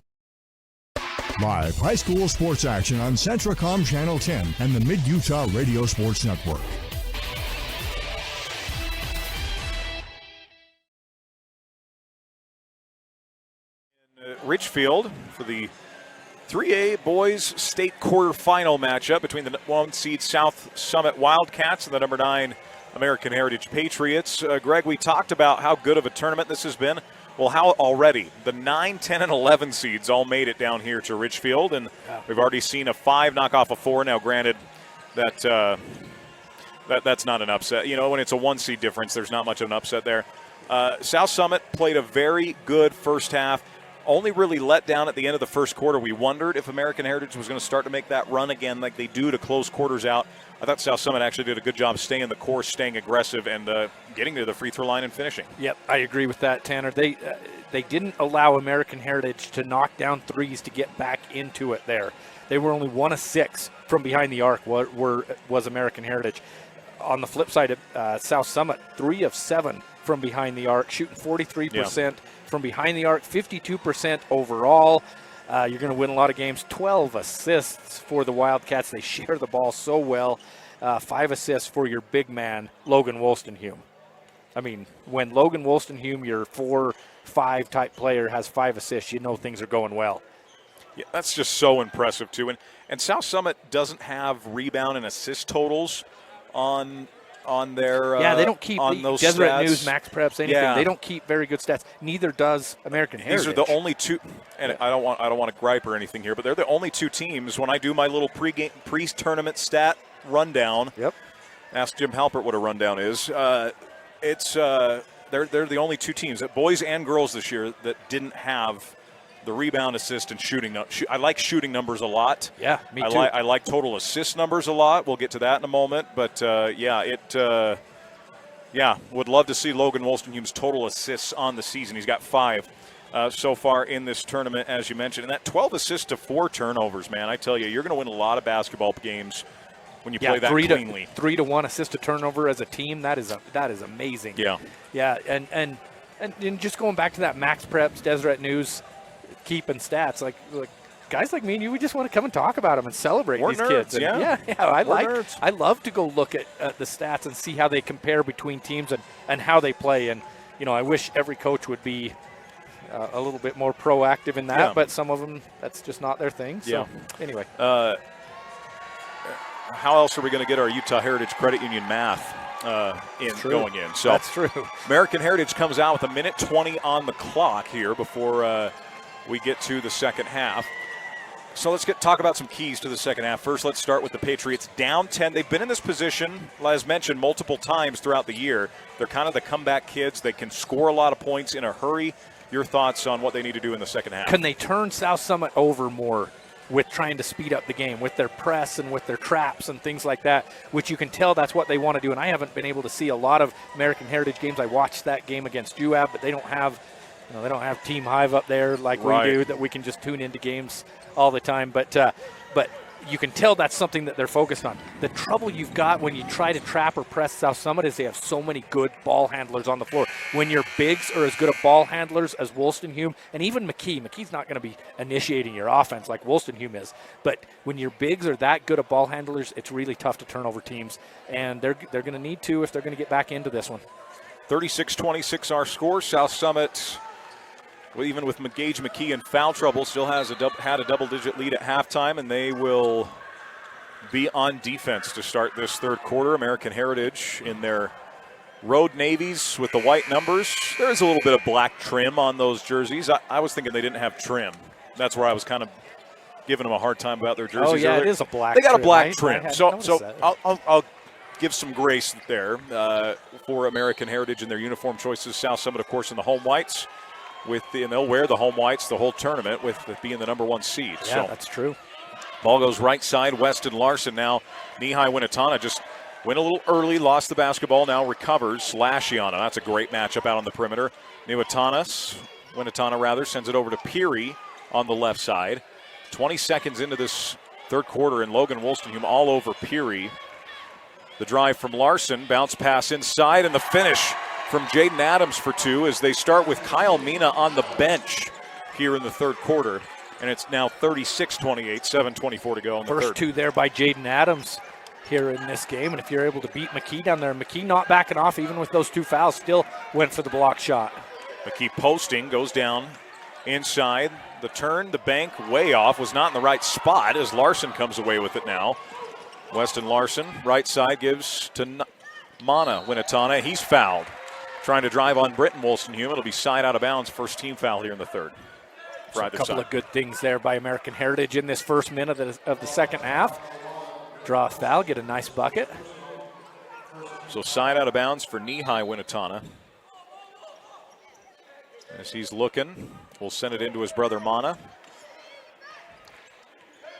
[SPEAKER 7] Live high school sports action on Centracom Channel 10 and the Mid-Utah Radio Sports Network.
[SPEAKER 1] Richfield for the 3A boys state quarterfinal matchup between the 1 seed South Summit Wildcats and the number 9 American Heritage Patriots. Greg, we talked about how good of a tournament this has been. Well, how already? The 9, 10, and 11 seeds all made it down here to Richfield, and we've already seen a 5 knock off a 4. Now, granted, that's not an upset. You know, when it's a 1 seed difference, there's not much of an upset there. South Summit played a very good first half. Only really let down at the end of the first quarter. We wondered if American Heritage was going to start to make that run again like they do to close quarters out. I thought South Summit actually did a good job staying the course, staying aggressive, and getting to the free throw line and finishing.
[SPEAKER 2] Yep, I agree with that, Tanner. They didn't allow American Heritage to knock down threes to get back into it there. They were only 1 of 6 from behind the arc was American Heritage. On the flip side, South Summit, 3 of 7 from behind the arc, shooting 43%. Yeah. From behind the arc, 52% overall. You're going to win a lot of games. 12 assists for the Wildcats. They share the ball so well. 5 assists for your big man, Logan Wolstenhume. I mean, when Logan Wolstenhume, your 4-5 type player, has 5 assists, you know things are going well.
[SPEAKER 1] Yeah, that's just so impressive, too. And South Summit doesn't have rebound and assist totals on their
[SPEAKER 2] they don't keep
[SPEAKER 1] on those
[SPEAKER 2] Deseret
[SPEAKER 1] stats.
[SPEAKER 2] News, Max Preps, anything. Yeah. They don't keep very good stats. Neither does American Heritage.
[SPEAKER 1] These are the only two, and I don't want to gripe or anything here, but they're the only 2 teams. When I do my little pre-tournament stat rundown, ask Jim Halpert what a rundown is. They're the only 2 teams, boys and girls this year, that didn't have the rebound, assist, and shooting. I like shooting numbers a lot.
[SPEAKER 2] Yeah, me too.
[SPEAKER 1] I like total assist numbers a lot. We'll get to that in a moment. But, would love to see Logan Wolstenhume's total assists on the season. He's got 5 so far in this tournament, as you mentioned. And that 12 assists to 4 turnovers, man, I tell you, you're going to win a lot of basketball games when you play that cleanly.
[SPEAKER 2] 3 to 1 assist to turnover as a team, that is amazing.
[SPEAKER 1] Yeah.
[SPEAKER 2] Yeah, and just going back to that Max Preps, Deseret News, keeping stats, like guys like me and you, we just want to come and talk about them and celebrate these kids. And I love to go look at the stats and see how they compare between teams and how they play. And I wish every coach would be a little bit more proactive in that, but some of them, that's just not their thing. So anyway,
[SPEAKER 1] how else are we going to get our Utah Heritage Credit Union math going in? So
[SPEAKER 2] that's true.
[SPEAKER 1] American Heritage comes out with 1:20 on the clock here before we get to the second half. So let's talk about some keys to the second half. First, let's start with the Patriots down 10. They've been in this position, as mentioned, multiple times throughout the year. They're kind of the comeback kids. They can score a lot of points in a hurry. Your thoughts on what they need to do in the second half?
[SPEAKER 2] Can they turn South Summit over more with trying to speed up the game, with their press and with their traps and things like that, which you can tell that's what they want to do. And I haven't been able to see a lot of American Heritage games. I watched that game against UAB, but they don't have No, they don't have Team Hive up there like we do, that we can just tune into games all the time. But you can tell that's something that they're focused on. The trouble you've got when you try to trap or press South Summit is they have so many good ball handlers on the floor. When your bigs are as good of ball handlers as Wolstenholme and even McKee's not going to be initiating your offense like Wolstenholme is. But when your bigs are that good of ball handlers, it's really tough to turn over teams. And they're going to need to if they're going to get back into this one.
[SPEAKER 1] 36-26 our score. South Summit, even with Gage McKee in foul trouble, still had a double-digit lead at halftime, and they will be on defense to start this third quarter. American Heritage in their road navies with the white numbers. There's a little bit of black trim on those jerseys. I was thinking they didn't have trim. That's where I was kind of giving them a hard time about their jerseys.
[SPEAKER 2] Oh, yeah,
[SPEAKER 1] earlier.
[SPEAKER 2] it is a black
[SPEAKER 1] trim. They got
[SPEAKER 2] trim.
[SPEAKER 1] a black trim.
[SPEAKER 2] So
[SPEAKER 1] I'll give some grace there for American Heritage in their uniform choices. South Summit, of course, in the home whites. And they'll wear the home whites the whole tournament with being the number 1 seed.
[SPEAKER 2] Yeah, that's true.
[SPEAKER 1] Ball goes right side. Weston Larson now. Knee-high Winnetana just went a little early, lost the basketball, now recovers. Lashiana, that's a great matchup out on the perimeter. Winnetana sends it over to Peary on the left side. 20 seconds into this third quarter, and Logan Wolstenholme all over Peary. The drive from Larson, bounce pass inside, and the finish from Jaden Adams for 2 as they start with Kyle Mina on the bench here in the third quarter. And it's now 36-28, 7:24 to go in the third.
[SPEAKER 2] First 2 there by Jaden Adams here in this game. And if you're able to beat McKee down there, McKee not backing off even with those 2 fouls, still went for the block shot.
[SPEAKER 1] McKee posting, goes down inside. The turn, the bank, way off, was not in the right spot as Larson comes away with it now. Weston Larson, right side, gives to Mana Winnetana. He's fouled. Trying to drive on Britton Wolstenholme. It'll be side out of bounds. First team foul here in the third.
[SPEAKER 2] So a couple of good things there by American Heritage in this first minute of the second half. Draw a foul, get a nice bucket.
[SPEAKER 1] So side out of bounds for knee-high Winnetana. As he's looking, we'll send it into his brother Mana.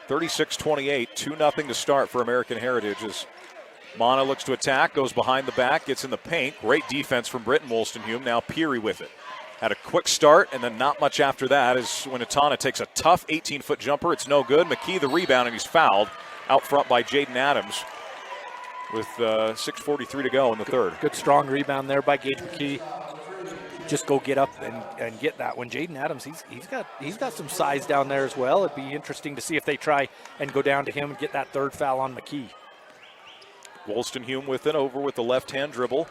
[SPEAKER 1] 36-28, 2-0 to start for American Heritage as Mana looks to attack, goes behind the back, gets in the paint. Great defense from Britton Wolstenholme. Now Peary with it. Had a quick start and then not much after that as Winnetana takes a tough 18-foot jumper. It's no good. McKee the rebound, and he's fouled out front by Jaden Adams with 6:43 to go in the third.
[SPEAKER 2] Good strong rebound there by Gage McKee. Just go get up and get that one. Jaden Adams, he's got some size down there as well. It'd be interesting to see if they try and go down to him and get that third foul on McKee.
[SPEAKER 1] Wolstenholme with it, over with the left-hand dribble.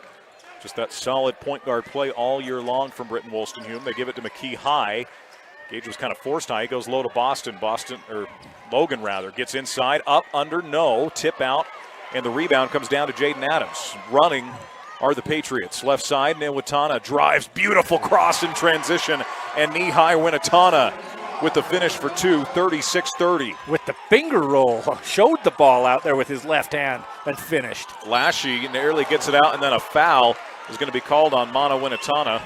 [SPEAKER 1] Just that solid point guard play all year long from Britton Wolstenholme. They give it to McKee high. Gage was kind of forced high. He goes low to Logan gets inside, up, under, no, tip out, and the rebound comes down to Jaden Adams. Running are the Patriots. Left side, Winnetana drives, beautiful cross in transition, and knee-high Winnetana with the finish for 2, 36-30.
[SPEAKER 2] With the finger roll, showed the ball out there with his left hand and finished.
[SPEAKER 1] Lashy nearly gets it out, and then a foul is going to be called on Mana Winnetana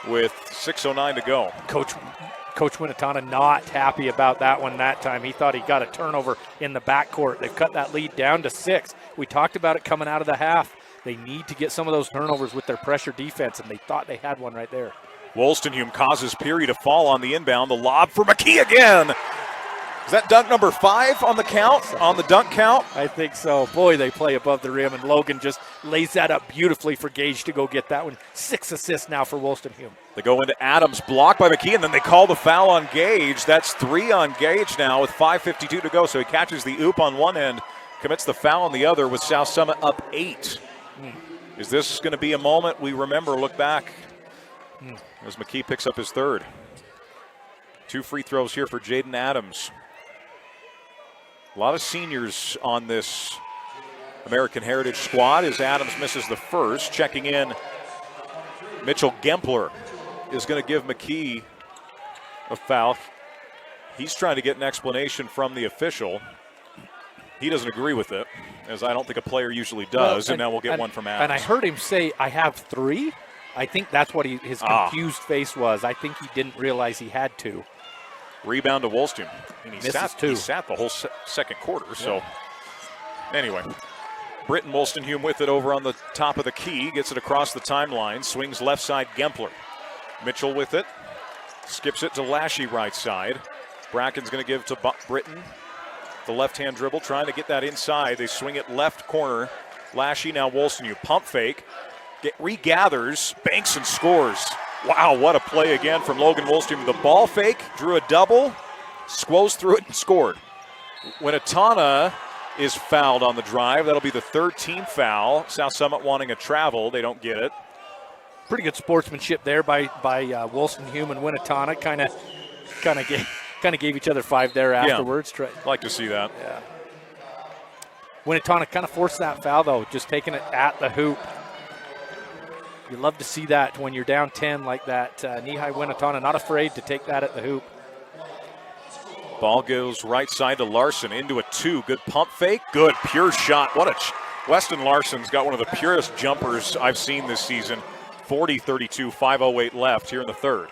[SPEAKER 1] with 6:09 to go.
[SPEAKER 2] Coach Winnetana not happy about that one that time. He thought he got a turnover in the backcourt. They've cut that lead down to 6. We talked about it coming out of the half. They need to get some of those turnovers with their pressure defense, and they thought they had one right there.
[SPEAKER 1] Wolstenholme causes Peary to fall on the inbound. The lob for McKee again. Is that dunk number 5 on the count, on the dunk count?
[SPEAKER 2] I think so. Boy, they play above the rim, and Logan just lays that up beautifully for Gage to go get that one. 6 assists now for Wolstenholme.
[SPEAKER 1] They go into Adams, blocked by McKee, and then they call the foul on Gage. That's 3 on Gage now with 5:52 to go. So he catches the oop on one end, commits the foul on the other with South Summit up 8. Is this going to be a moment we remember, look back, as McKee picks up his third? 2 free throws here for Jaden Adams. A lot of seniors on this American Heritage squad as Adams misses the first. Checking in, Mitchell Gempler is going to give McKee a foul. He's trying to get an explanation from the official. He doesn't agree with it, as I don't think a player usually does, and now we'll get one from Adams.
[SPEAKER 2] And I heard him say, I have 3. I think that's what his confused face was. I think he didn't realize he had 2.
[SPEAKER 1] Rebound to Wolstenholme. And he
[SPEAKER 2] two.
[SPEAKER 1] sat the whole second quarter. So anyway, Britton Wolstenholme with it over on the top of the key. Gets it across the timeline. Swings left side Gempler. Mitchell with it. Skips it to Lashy right side. Bracken's going to give to Britton. The left-hand dribble, trying to get that inside. They swing it left corner. Lashy now Wolstenhue. Pump fake. Regathers. Banks and scores. Wow, what a play again from Logan Wolstenhue. The ball fake, drew a double, squoze through it and scored. Winnetana is fouled on the drive. That'll be the third team foul. South Summit wanting a travel. They don't get it.
[SPEAKER 2] Pretty good sportsmanship there by Wolstenhue and Winnetana. Kind of gave each other 5 there afterwards.
[SPEAKER 1] Yeah, like to see that.
[SPEAKER 2] Yeah. Winnetana kind of forced that foul, though, just taking it at the hoop. You love to see that when you're down 10 like that. Knee-high Winnetana not afraid to take that at the hoop.
[SPEAKER 1] Ball goes right side to Larson into a 2. Good pump fake. Good pure shot. Weston Larson's got one of the purest jumpers I've seen this season. 40-32, 5:08 left here in the third.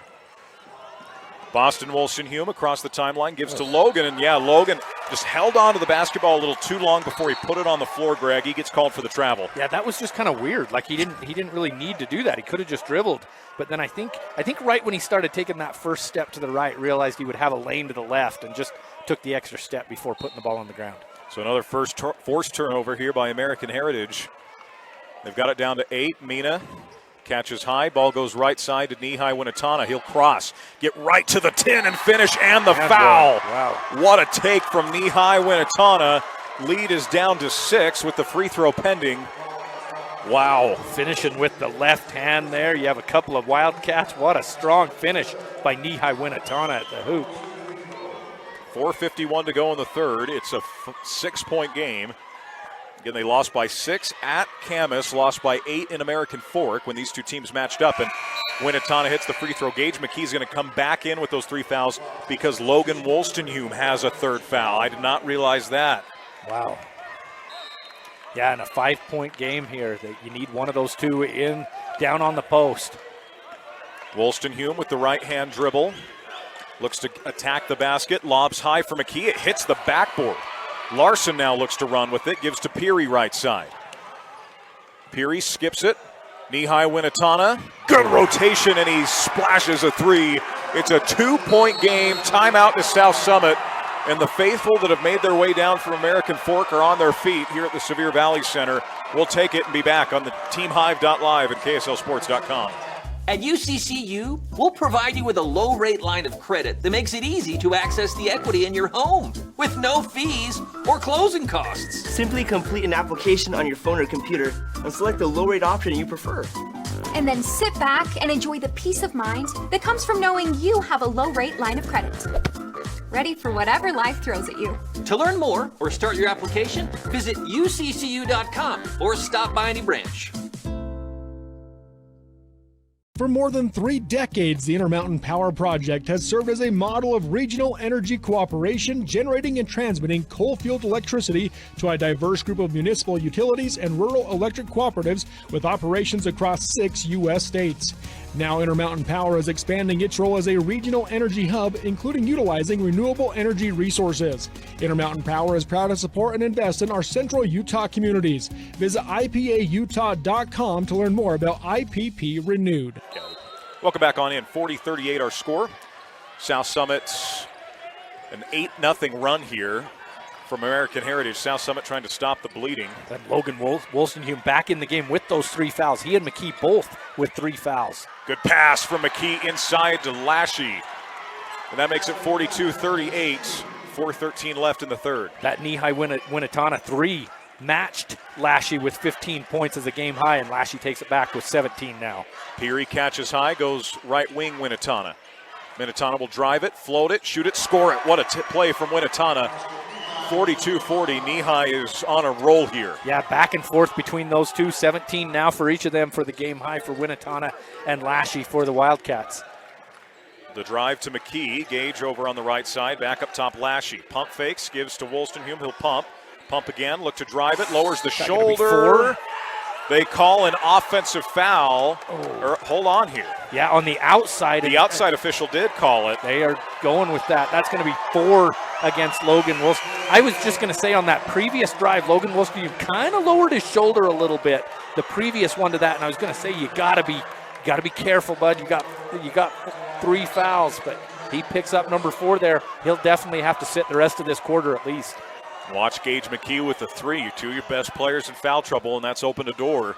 [SPEAKER 1] Boston Wolstenhue across the timeline gives to Logan, and Logan just held on to the basketball a little too long before he put it on the floor, Greg. He gets called for the travel.
[SPEAKER 2] Yeah, that was just kind of weird. Like he didn't really need to do that. He could have just dribbled. But then I think right when he started taking that first step to the right, realized he would have a lane to the left and just took the extra step before putting the ball on the ground.
[SPEAKER 1] So another forced turnover here by American Heritage. They've got it down to 8. Mina catches high. Ball goes right side to Knee-high Winnetana. He'll cross, get right to the 10 and finish, and the foul.
[SPEAKER 2] Wow.
[SPEAKER 1] What a take from Knee-high Winnetana. Lead is down to 6 with the free throw pending. Wow.
[SPEAKER 2] Finishing with the left hand there. You have a couple of Wildcats. What a strong finish by Knee-high Winnetana at the hoop.
[SPEAKER 1] 4:51 to go in the third. It's a 6-point game. Again, they lost by 6 at Camas, lost by 8 in American Fork when these two teams matched up. And Winnetana hits the free throw. Gage McKee's going to come back in with those 3 fouls because Logan Wolstenhue has a third foul. I did not realize that.
[SPEAKER 2] Wow. Yeah, in a 5-point game here, you need one of those two down on the post.
[SPEAKER 1] Wolstenhue with the right-hand dribble. Looks to attack the basket. Lobs high for McKee. It hits the backboard. Larson now looks to run with it. Gives to Peary right side. Peary skips it. Knee-high Winnetana. Good rotation, and he splashes a 3. It's a 2-point game. Timeout to South Summit. And the faithful that have made their way down from American Fork are on their feet here at the Sevier Valley Center. We'll take it and be back on the teamhive.live and KSLSports.com.
[SPEAKER 4] At UCCU, we'll provide you with a low-rate line of credit that makes it easy to access the equity in your home with no fees or closing costs.
[SPEAKER 5] Simply complete an application on your phone or computer and select the low-rate option you prefer.
[SPEAKER 6] And then sit back and enjoy the peace of mind that comes from knowing you have a low-rate line of credit. Ready for whatever life throws at you.
[SPEAKER 4] To learn more or start your application, visit uccu.com or stop by any branch.
[SPEAKER 8] For more than 3 decades, the Intermountain Power Project has served as a model of regional energy cooperation, generating and transmitting coal-fueled electricity to a diverse group of municipal utilities and rural electric cooperatives with operations across 6 U.S. states. Now Intermountain Power is expanding its role as a regional energy hub, including utilizing renewable energy resources. Intermountain Power is proud to support and invest in our central Utah communities. Visit ipautah.com to learn more about IPP Renewed.
[SPEAKER 1] Welcome back on in. 40-38 our score. South Summit's an 8-0 run here from American Heritage. South Summit trying to stop the bleeding.
[SPEAKER 2] And Logan Wolstenhue back in the game with those 3 fouls. He and McKee both with 3 fouls.
[SPEAKER 1] Good pass from McKee inside to Lashy. And that makes it 42-38. 4:13 left in the third.
[SPEAKER 2] That Knee-high Winnetana 3 matched Lashy with 15 points as a game high, and Lashy takes it back with 17 now.
[SPEAKER 1] Peary catches high, goes right wing Winnetana. Winnetana will drive it, float it, shoot it, score it. What a play from Winnetana. 42-40. Knee-high is on a roll here.
[SPEAKER 2] Yeah, back and forth between those two. 17 now for each of them for the game high for Winnetana and Lashy for the Wildcats.
[SPEAKER 1] The drive to McKee. Gage over on the right side. Back up top, Lashy. Pump fakes, gives to Wolstenhue. He'll pump. Pump again, look to drive it, lowers the shoulder. They call an offensive foul. Or, hold on here.
[SPEAKER 2] Yeah, on the outside.
[SPEAKER 1] The outside official did call it.
[SPEAKER 2] They are going with that. That's going to be 4 against Logan Wilson. I was just going to say on that previous drive, Logan Wilson kind of lowered his shoulder a little bit, the previous one to that, and I was going to say you got to be got to be careful, bud. You got 3 fouls, but he picks up number 4 there. He'll definitely have to sit the rest of this quarter at least.
[SPEAKER 1] Watch Gage McKee with the 3. 2 of your best players in foul trouble, and that's opened a door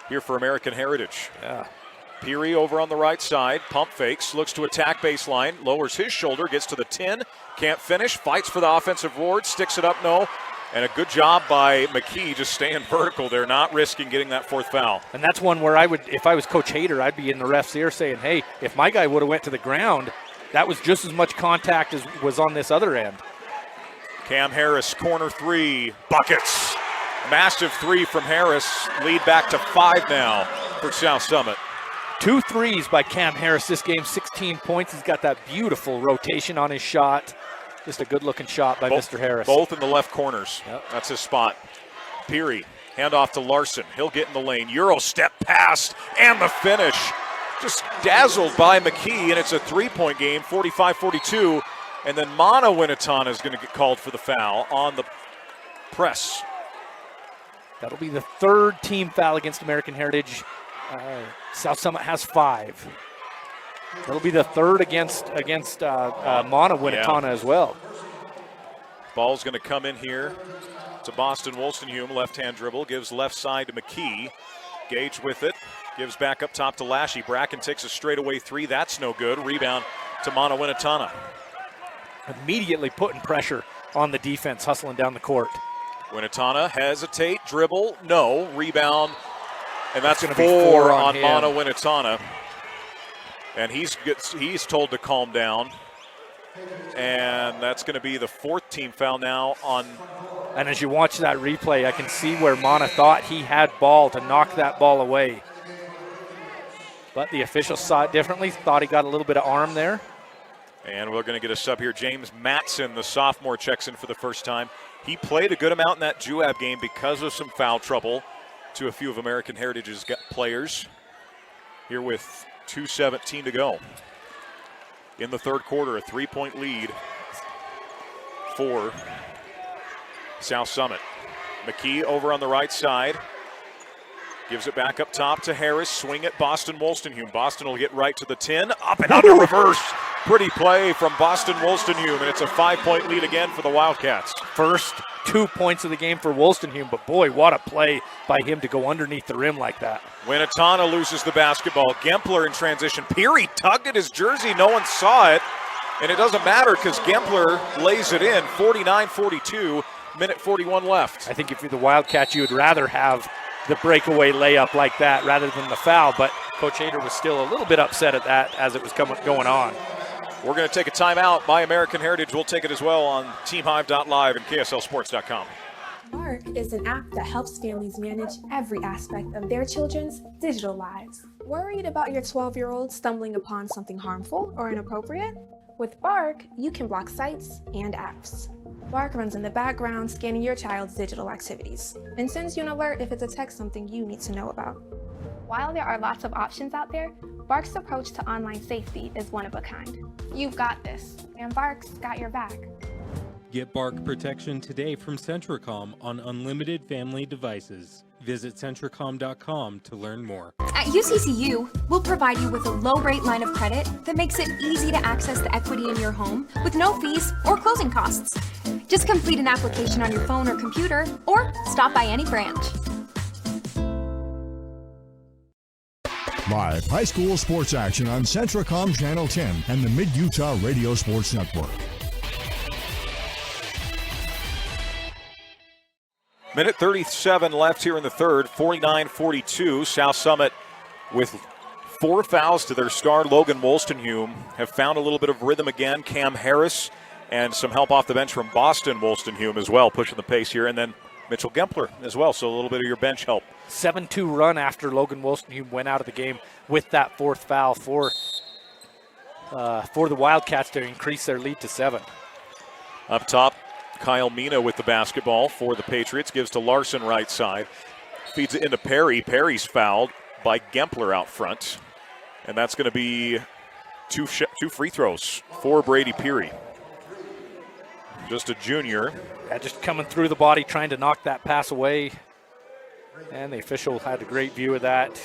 [SPEAKER 1] here for American Heritage.
[SPEAKER 2] Yeah.
[SPEAKER 1] Peary over on the right side, pump fakes, looks to attack baseline, lowers his shoulder, gets to the 10, can't finish, fights for the offensive board, sticks it up, no. And a good job by McKee just staying vertical there, not risking getting that 4th foul.
[SPEAKER 2] And that's one where I would, if I was Coach Hader, I'd be in the ref's ear saying, hey, if my guy would have went to the ground, that was just as much contact as was on this other end.
[SPEAKER 1] Cam Harris, corner 3, buckets. Massive 3 from Harris, lead back to 5 now for South Summit.
[SPEAKER 2] 2 threes by Cam Harris this game, 16 points. He's got that beautiful rotation on his shot. Just a good-looking shot by Mr. Harris.
[SPEAKER 1] Both in the left corners.
[SPEAKER 2] Yep.
[SPEAKER 1] That's his spot. Peary, handoff to Larson. He'll get in the lane. Euro step past, and the finish. Just dazzled by McKee, and it's a 3-point game, 45-42. And then Mana Winatana is going to get called for the foul on the press.
[SPEAKER 2] That'll be the 3rd team foul against American Heritage. South Summit has 5. That'll be the 3rd against Mana Winatana as well.
[SPEAKER 1] Ball's going to come in here to Boston Wolstenhume. Left-hand dribble, gives left side to McKee. Gage with it, gives back up top to Lashy. Bracken takes a straightaway 3. That's no good. Rebound to Mana Winatana.
[SPEAKER 2] Immediately putting pressure on the defense, hustling down the court.
[SPEAKER 1] Winatana hesitate, dribble, no. Rebound, and that's
[SPEAKER 2] going to
[SPEAKER 1] 4
[SPEAKER 2] be
[SPEAKER 1] on
[SPEAKER 2] him.
[SPEAKER 1] Mana Winatana. And he's told to calm down. And that's going to be the 4th team foul now on.
[SPEAKER 2] And as you watch that replay, I can see where Mana thought he had ball to knock that ball away. But the officials saw it differently, thought he got a little bit of arm there.
[SPEAKER 1] And we're going to get a sub here. James Matson, the sophomore, checks in for the first time. He played a good amount in that Juab game because of some foul trouble to a few of American Heritage's players. Here with 2:17 to go. In the 3rd quarter, a 3-point lead for South Summit. McKee over on the right side. Gives it back up top to Harris. Swing it, Boston Wolstenhume. Boston will get right to the 10. Up and under reverse. Pretty play from Boston Wolstenhume, and it's a 5-point lead again for the Wildcats.
[SPEAKER 2] First 2 points of the game for Wolstenhume, but boy, what a play by him to go underneath the rim like that.
[SPEAKER 1] Winatana loses the basketball. Gempler in transition. Peary tugged at his jersey. No one saw it, and it doesn't matter because Gempler lays it in. 49-42, minute 41 left.
[SPEAKER 2] I think if you're the Wildcats, you would rather have the breakaway layup like that rather than the foul, but Coach Hader was still a little bit upset at that as it was going on.
[SPEAKER 1] We're going to take a timeout by American Heritage. We'll take it as well on teamhive.live and KSLSports.com.
[SPEAKER 9] Bark is an app that helps families manage every aspect of their children's digital lives. Worried about your 12-year-old stumbling upon something harmful or inappropriate? With Bark, you can block sites and apps. Bark runs in the background, scanning your child's digital activities, and sends you an alert if it detects something you need to know about. While there are lots of options out there, Bark's approach to online safety is one of a kind. You've got this, and Bark's got your back.
[SPEAKER 10] Get Bark protection today from Centricom on unlimited family devices. Visit Centricom.com to learn more.
[SPEAKER 6] At UCCU, we'll provide you with a low-rate line of credit that makes it easy to access the equity in your home with no fees or closing costs. Just complete an application on your phone or computer, or stop by any branch.
[SPEAKER 7] Live high school sports action on Centricom Channel 10 and the Mid-Utah Radio Sports Network.
[SPEAKER 1] Minute 37 left here in the 3rd, 49-42. South Summit with 4 fouls to their star, Logan Wolstenhume, have found a little bit of rhythm again. Cam Harris and some help off the bench from Boston Wolstenhume as well, pushing the pace here. And then Mitchell Gempler as well, so a little bit of your bench help.
[SPEAKER 2] 7-2 run after Logan Wolstenhume went out of the game with that 4th foul for the Wildcats to increase their lead to 7.
[SPEAKER 1] Up top, Kyle Mina with the basketball for the Patriots. Gives to Larson right side. Feeds it into Perry. Perry's fouled by Gempler out front. And that's going to be two free throws for Brady Peary. Just a junior.
[SPEAKER 2] Yeah, just coming through the body, trying to knock that pass away. And the official had a great view of that.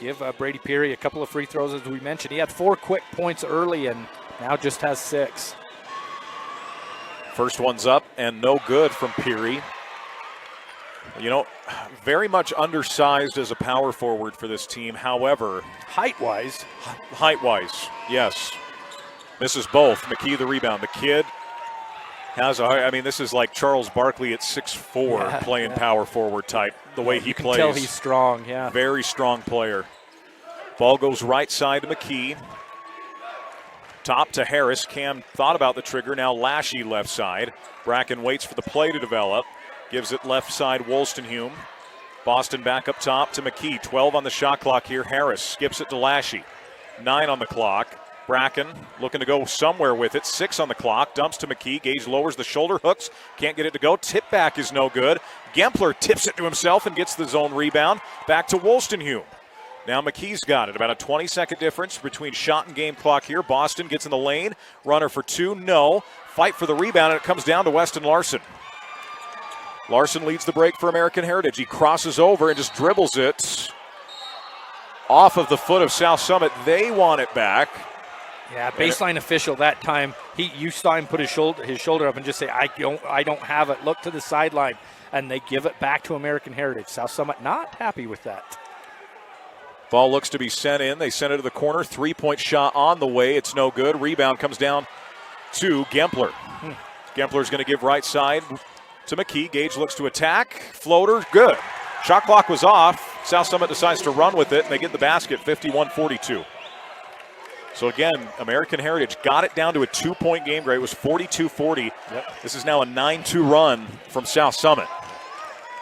[SPEAKER 2] give Brady Peary a couple of free throws, as we mentioned. He had 4 quick points early and now just has 6.
[SPEAKER 1] First one's up and no good from Peary. You know, very much undersized as a power forward for this team. However,
[SPEAKER 2] height-wise,
[SPEAKER 1] yes. Misses both. McKee the rebound. The kid has this is like Charles Barkley at 6'4", playing power forward type, the way he plays.
[SPEAKER 2] You can tell he's strong, yeah.
[SPEAKER 1] Very strong player. Ball goes right side to McKee. Top to Harris. Cam thought about the trigger. Now Lashy left side. Bracken waits for the play to develop. Gives it left side Wolstenhume. Boston back up top to McKee. 12 on the shot clock here. Harris skips it to Lashy. 9 on the clock. Bracken looking to go somewhere with it. 6 on the clock. Dumps to McKee. Gage lowers the shoulder. Hooks. Can't get it to go. Tip back is no good. Gempler tips it to himself and gets the zone rebound. Back to Wolstenhume. Now McKee's got it. About a 20-second difference between shot and game clock here. Boston gets in the lane. Runner for 2. No. Fight for the rebound, and it comes down to Weston Larson. Larson leads the break for American Heritage. He crosses over and just dribbles it off of the foot of South Summit. They want it back.
[SPEAKER 2] Yeah, baseline official that time. You saw him put his shoulder up and just say, I don't have it. Look to the sideline, and they give it back to American Heritage. South Summit not happy with that.
[SPEAKER 1] Ball looks to be sent in. They send it to the corner. 3-point shot on the way. It's no good. Rebound comes down to Gempler. Gempler's going to give right side to McKee. Gage looks to attack. Floater, good. Shot clock was off. South Summit decides to run with it, and they get the basket, 51-42. So again, American Heritage got it down to a 2-point game grade. It was 42-40. Yep. This is now a 9-2 run from South Summit.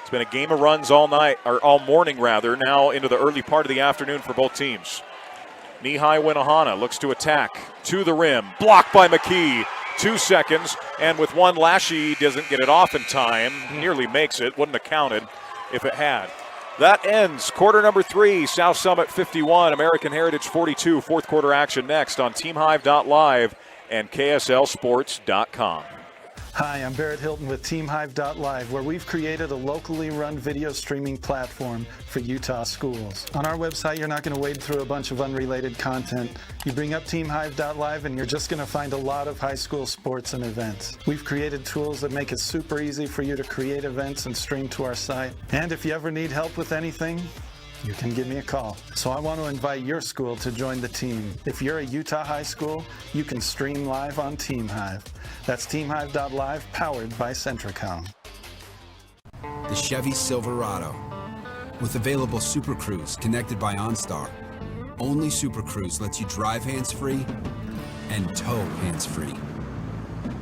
[SPEAKER 1] It's been a game of runs all night, or all morning rather, now into the early part of the afternoon for both teams. Knee-high Winahana looks to attack to the rim. Blocked by McKee. 2 seconds, and with one, Lashy doesn't get it off in time. Nearly makes it. Wouldn't have counted if it had. That ends quarter number 3. South Summit 51, American Heritage 42. Fourth quarter action next on TeamHive.live and KSLSports.com.
[SPEAKER 11] Hi, I'm Barrett Hilton with TeamHive.live, where we've created a locally run video streaming platform for Utah schools. On our website, you're not going to wade through a bunch of unrelated content. You bring up TeamHive.live and you're just going to find a lot of high school sports and events. We've created tools that make it super easy for you to create events and stream to our site. And if you ever need help with anything, you can give me a call. So I want to invite your school to join the team. If you're a Utah high school, you can stream live on TeamHive. That's TeamHive.live, powered by Centricom.
[SPEAKER 12] The Chevy Silverado. With available Super Cruise connected by OnStar. Only Super Cruise lets you drive hands-free and tow hands-free.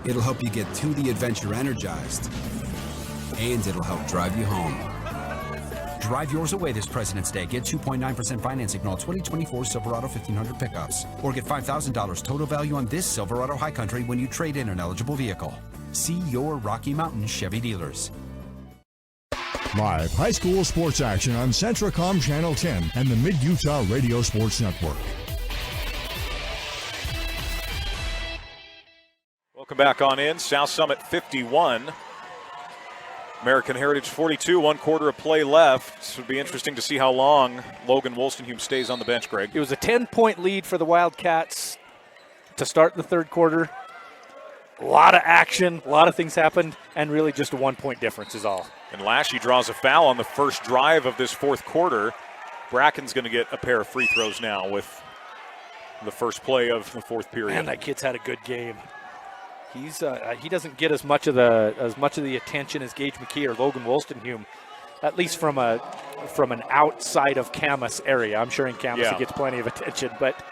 [SPEAKER 12] It'll help you get to the adventure energized, and it'll help drive you home. Drive yours away this President's Day. Get 2.9% financing on all 2024 Silverado 1500 pickups. Or get $5,000 total value on this Silverado High Country when you trade in an eligible vehicle. See your Rocky Mountain Chevy dealers.
[SPEAKER 7] Live high school sports action on Centricom Channel 10 and the Mid-Utah Radio Sports Network.
[SPEAKER 1] Welcome back on in. South Summit 51. American Heritage 42, 1 quarter of play left. This would be interesting to see how long Logan Wolstenhume stays on the bench, Greg.
[SPEAKER 2] It was a 10-point lead for the Wildcats to start the third quarter. A lot of action, a lot of things happened, and really just a 1-point difference is all.
[SPEAKER 1] And Lashy draws a foul on the first drive of this fourth quarter. Bracken's going to get a pair of free throws now with the first play of the fourth period.
[SPEAKER 2] Man, that kid's had a good game. He doesn't get as much of the attention as Gage McKee or Logan Wolstenhume, at least from an outside of Camas area. I'm sure in Camas he gets plenty of attention, but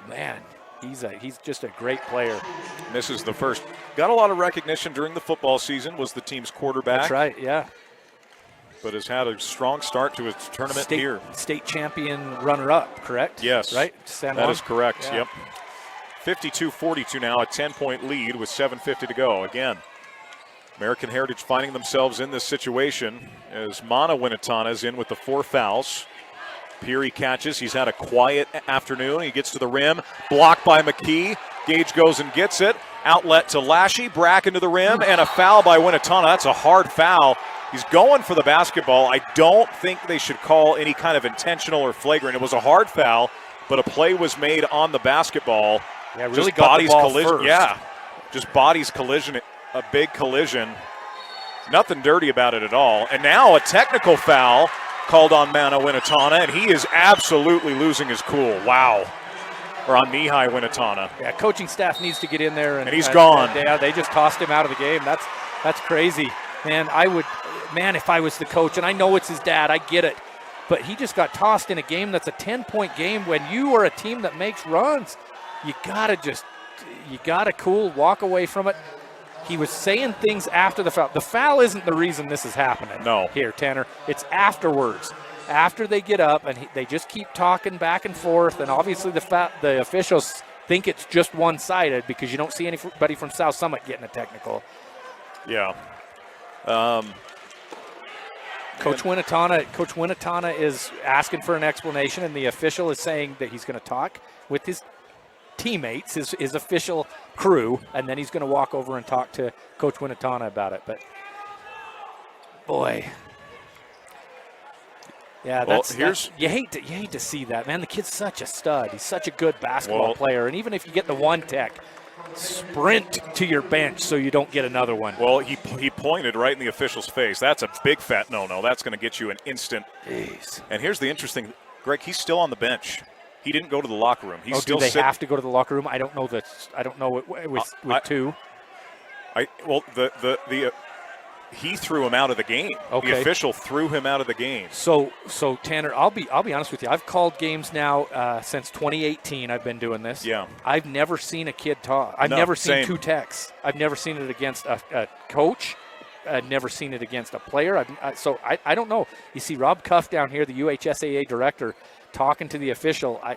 [SPEAKER 2] man, he's just a great player.
[SPEAKER 1] Misses the first. Got a lot of recognition during the football season. Was the team's quarterback.
[SPEAKER 2] That's right. Yeah.
[SPEAKER 1] But has had a strong start to its tournament here.
[SPEAKER 2] State champion runner-up, correct?
[SPEAKER 1] Yes.
[SPEAKER 2] Right.
[SPEAKER 1] That is correct.
[SPEAKER 2] Yeah.
[SPEAKER 1] Yep. 52-42 now, a 10-point lead with 7:50 to go. Again, American Heritage finding themselves in this situation as Mana Winatana is in with the 4 fouls. Peary catches. He's had a quiet afternoon. He gets to the rim. Blocked by McKee. Gage goes and gets it. Outlet to Lashy. Bracken to the rim. And a foul by Winatana. That's a hard foul. He's going for the basketball. I don't think they should call any kind of intentional or flagrant. It was a hard foul, but a play was made on the basketball.
[SPEAKER 2] Yeah, really
[SPEAKER 1] just
[SPEAKER 2] got
[SPEAKER 1] bodies
[SPEAKER 2] the ball
[SPEAKER 1] collision.
[SPEAKER 2] first.
[SPEAKER 1] Yeah, just bodies collision, a big collision. Nothing dirty about it at all. And now a technical foul called on Mana Winatana, and he is absolutely losing his cool. Wow. Or on Mihai Winatana.
[SPEAKER 2] Yeah, coaching staff needs to get in there.
[SPEAKER 1] And he's gone.
[SPEAKER 2] Yeah, they just tossed him out of the game. That's crazy. Man, if I was the coach, and I know it's his dad, I get it. But he just got tossed in a game that's a 10-point game. When you are a team that makes runs, you gotta cool, walk away from it. He was saying things after the foul. The foul isn't the reason this is happening.
[SPEAKER 1] No.
[SPEAKER 2] Here, Tanner. It's afterwards. After they get up, and they just keep talking back and forth, and obviously the officials think it's just one-sided because you don't see anybody from South Summit getting a technical.
[SPEAKER 1] Yeah.
[SPEAKER 2] Coach Winatana is asking for an explanation, and the official is saying that he's going to talk with his teammates, his official crew, and then he's going to walk over and talk to Coach Winatana about it. But, boy. Yeah, you hate to see that, man. The kid's such a stud. He's such a good basketball player, and even if you get the one tech, sprint to your bench so you don't get another one.
[SPEAKER 1] Well, he pointed right in the official's face. That's a big fat no-no. That's going to get you an instant.
[SPEAKER 2] Jeez.
[SPEAKER 1] And here's the interesting, Greg, he's still on the bench. He didn't go to the locker room. He's still
[SPEAKER 2] do they have to go to the locker room? I don't know with two.
[SPEAKER 1] He threw him out of the game.
[SPEAKER 2] Okay.
[SPEAKER 1] The official threw him out of the game.
[SPEAKER 2] So Tanner, I'll be honest with you. I've called games now since 2018. I've been doing this.
[SPEAKER 1] Yeah.
[SPEAKER 2] I've never seen a kid talk. I've never seen two techs. I've never seen it against a coach. I've never seen it against a player. I don't know. You see Rob Cuff down here, the UHSAA director, talking to the official. I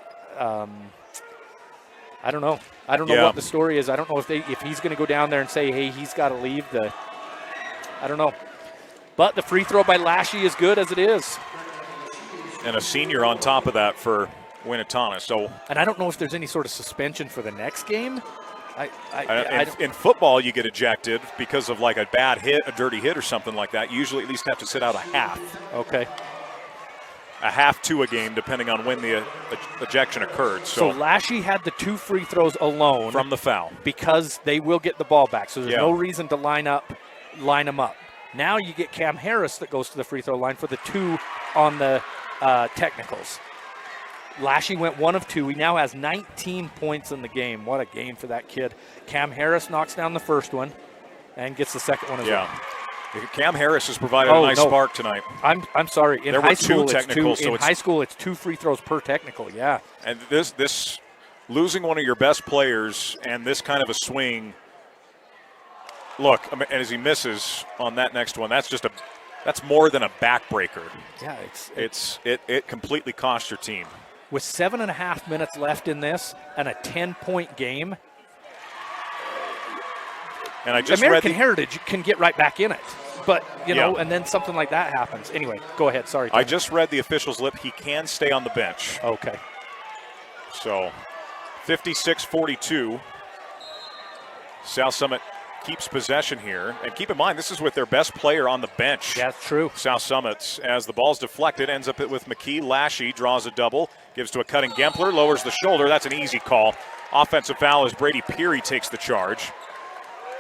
[SPEAKER 2] don't know. I don't know what the story is. I don't know if he's going to go down there and say, hey, he's got to leave. I don't know. But the free throw by Lashy is good as it is.
[SPEAKER 1] And a senior on top of that for Winatana.
[SPEAKER 2] And I don't know if there's any sort of suspension for the next game.
[SPEAKER 1] In football, you get ejected because of like a bad hit, a dirty hit or something like that. You usually at least have to sit out a half.
[SPEAKER 2] Okay.
[SPEAKER 1] A half to a game, depending on when the ejection occurred.
[SPEAKER 2] So Lashy had the two free throws alone.
[SPEAKER 1] From the foul.
[SPEAKER 2] Because they will get the ball back. So there's no reason to line them up. Now you get Cam Harris that goes to the free throw line for the two on the technicals. Lashy went 1 of 2. He now has 19 points in the game. What a game for that kid. Cam Harris knocks down the first one and gets the second one as well.
[SPEAKER 1] Cam Harris has provided a nice spark tonight.
[SPEAKER 2] I'm sorry.
[SPEAKER 1] There were two technicals.
[SPEAKER 2] In high school, it's 2 free throws per technical, yeah.
[SPEAKER 1] And this losing one of your best players and this kind of a swing, look, and as he misses on that next one, that's more than a backbreaker.
[SPEAKER 2] Yeah,
[SPEAKER 1] it completely cost your team.
[SPEAKER 2] With 7.5 minutes left in this and a 10-point game,
[SPEAKER 1] and I just
[SPEAKER 2] American Heritage can get right back in it. But, and then something like that happens. Anyway, go ahead. Sorry, Tom.
[SPEAKER 1] I just read the official's lip. He can stay on the bench.
[SPEAKER 2] Okay.
[SPEAKER 1] So, 56-42. South Summit keeps possession here. And keep in mind, this is with their best player on the bench.
[SPEAKER 2] Yeah, that's true.
[SPEAKER 1] South Summit's, as the ball's deflected, ends up with McKee. Lashy draws a double, gives to a cutting Gempler, lowers the shoulder. That's an easy call. Offensive foul as Brady Peary takes the charge.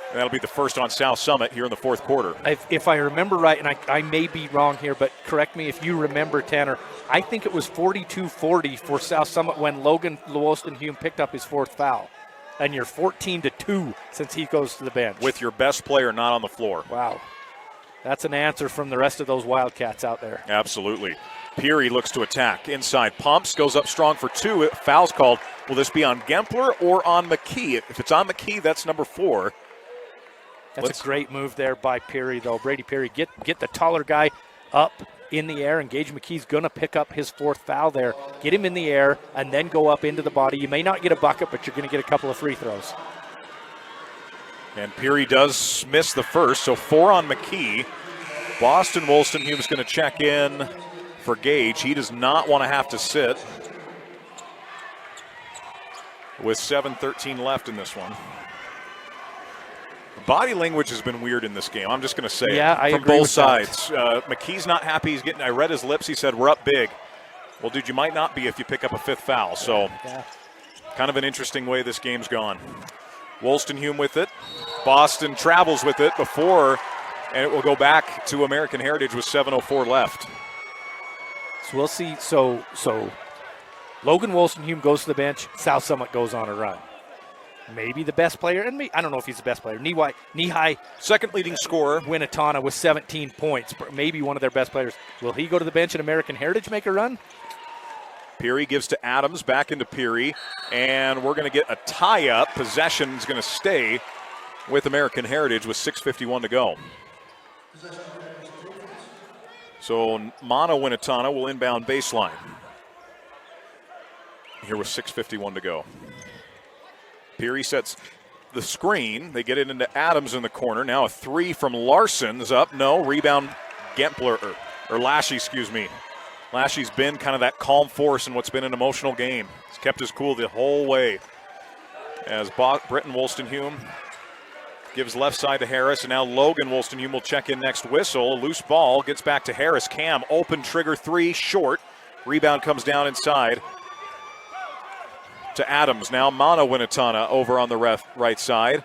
[SPEAKER 1] And that'll be the first on South Summit here in the fourth quarter.
[SPEAKER 2] If I remember right, and I may be wrong here, but correct me if you remember, Tanner, I think it was 42-40 for South Summit when Logan Lewostenhume picked up his fourth foul. And you're 14-2 since he goes to the bench.
[SPEAKER 1] With your best player not on the floor.
[SPEAKER 2] Wow. That's an answer from the rest of those Wildcats out there.
[SPEAKER 1] Absolutely. Peary looks to attack. Inside pumps, goes up strong for 2. Foul's called. Will this be on Gempler or on McKee? If it's on McKee, that's number 4.
[SPEAKER 2] That's a great move there by Peary, though. Brady Peary, get the taller guy up in the air, and Gage McKee's going to pick up his fourth foul there. Get him in the air and then go up into the body. You may not get a bucket, but you're going to get a couple of free throws.
[SPEAKER 1] And Peary does miss the first, so 4 on McKee. Boston Wolstenhume's going to check in for Gage. He does not want to have to sit with 7:13 left in this one. Body language has been weird in this game. I'm just going to say
[SPEAKER 2] Yeah,
[SPEAKER 1] it.
[SPEAKER 2] I
[SPEAKER 1] From
[SPEAKER 2] agree
[SPEAKER 1] both
[SPEAKER 2] with that.
[SPEAKER 1] sides. McKee's not happy. I read his lips. He said, "We're up big." Well, dude, you might not be if you pick up a 5th foul. So kind of an interesting way this game's gone. Wolstenholme with it. Boston travels with it before, and it will go back to American Heritage with 7:04 left.
[SPEAKER 2] So we'll see. So Logan Wolstenholme goes to the bench. South Summit goes on a run. Maybe the best player, and I don't know if he's the best player. Knee-high,
[SPEAKER 1] second leading scorer,
[SPEAKER 2] Winnetana with 17 points. Maybe one of their best players. Will he go to the bench and American Heritage make a run?
[SPEAKER 1] Peary gives to Adams, back into Peary, and we're going to get a tie-up. Possession's going to stay with American Heritage with 6:51 to go. So Mono Winnetana will inbound baseline. Here with 6:51 to go. Peary sets the screen. They get it into Adams in the corner. Now a 3 from Larson's up. No, rebound Gempler, or Lashy, excuse me. Lashy's been kind of that calm force in what's been an emotional game. He's kept his cool the whole way. As Britton Wolstenholme gives left side to Harris, and now Logan Wolstenholme will check in next whistle. Loose ball gets back to Harris. Cam, open trigger 3, short. Rebound comes down inside to Adams. Now Mono Winnetana over on the right side.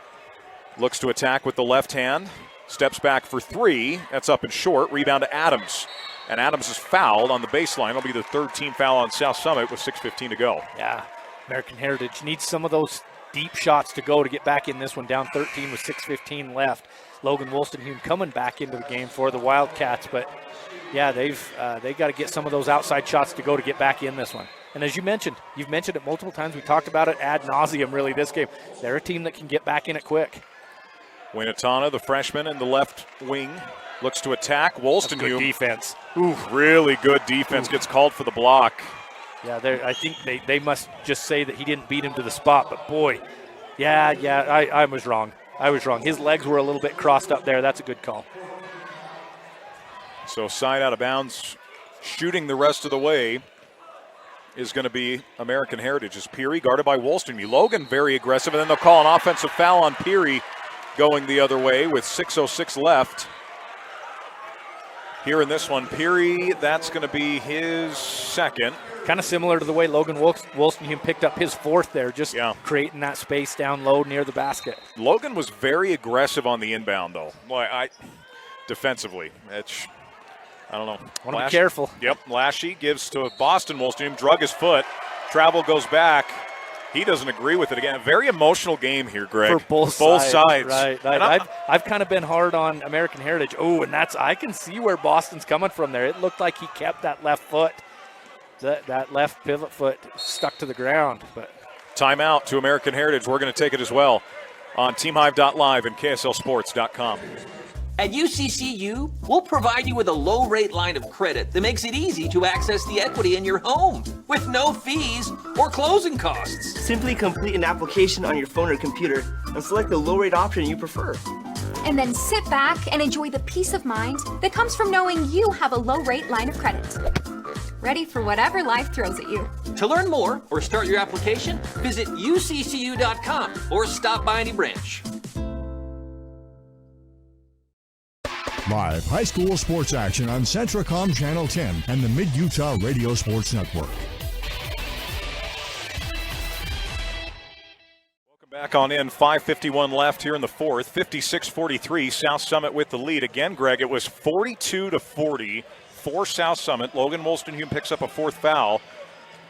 [SPEAKER 1] Looks to attack with the left hand. Steps back for 3. That's up and short. Rebound to Adams. And Adams is fouled on the baseline. It'll be the 3rd team foul on South Summit with 6:15 to go.
[SPEAKER 2] Yeah, American Heritage needs some of those deep shots to go to get back in this one, down 13 with 6:15 left. Logan Wolstenholme coming back into the game for the Wildcats, but yeah, they got to get some of those outside shots to go to get back in this one. And as you've mentioned it multiple times. We talked about it ad nauseum really this game. They're a team that can get back in it quick.
[SPEAKER 1] Winnetana, the freshman in the left wing, looks to attack. Wolstenholme.
[SPEAKER 2] Good defense.
[SPEAKER 1] Really good defense. Gets called for the block.
[SPEAKER 2] Yeah, I think they must just say that he didn't beat him to the spot. But boy, I was wrong. His legs were a little bit crossed up there. That's a good call.
[SPEAKER 1] So side out of bounds, shooting the rest of the way is going to be American Heritage. As Peary guarded by Wolstenholme. Logan very aggressive, and then they'll call an offensive foul on Peary going the other way with 6:06 left. Here in this one, Peary, that's going to be his 2nd.
[SPEAKER 2] Kind of similar to the way Logan Wolstenholme picked up his 4th there, just creating that space down low near the basket.
[SPEAKER 1] Logan was very aggressive on the inbound, though. Defensively, I don't know.
[SPEAKER 2] Want to be careful.
[SPEAKER 1] Yep, Lashy gives to Boston Wolstenholme, drug his foot. Travel goes back. He doesn't agree with it again. A very emotional game here, Greg.
[SPEAKER 2] For both sides. Right. I've kind of been hard on American Heritage. Oh, and I can see where Boston's coming from there. It looked like he kept that left foot, that left pivot foot stuck to the ground. But
[SPEAKER 1] timeout to American Heritage. We're going to take it as well on teamhive.live and KSLSports.com.
[SPEAKER 4] At UCCU, we'll provide you with a low-rate line of credit that makes it easy to access the equity in your home with no fees or closing costs.
[SPEAKER 5] Simply complete an application on your phone or computer and select the low-rate option you prefer.
[SPEAKER 6] And then sit back and enjoy the peace of mind that comes from knowing you have a low-rate line of credit. Ready for whatever life throws at you.
[SPEAKER 4] To learn more or start your application, visit uccu.com or stop by any branch.
[SPEAKER 7] Live high school sports action on Centracom Channel 10 and the Mid-Utah Radio Sports Network.
[SPEAKER 1] Welcome back on in. 5:51 left here in the 4th. 56-43. South Summit with the lead. Again, Greg, it was 42-40 for South Summit. Logan Wolstenholme picks up a 4th foul.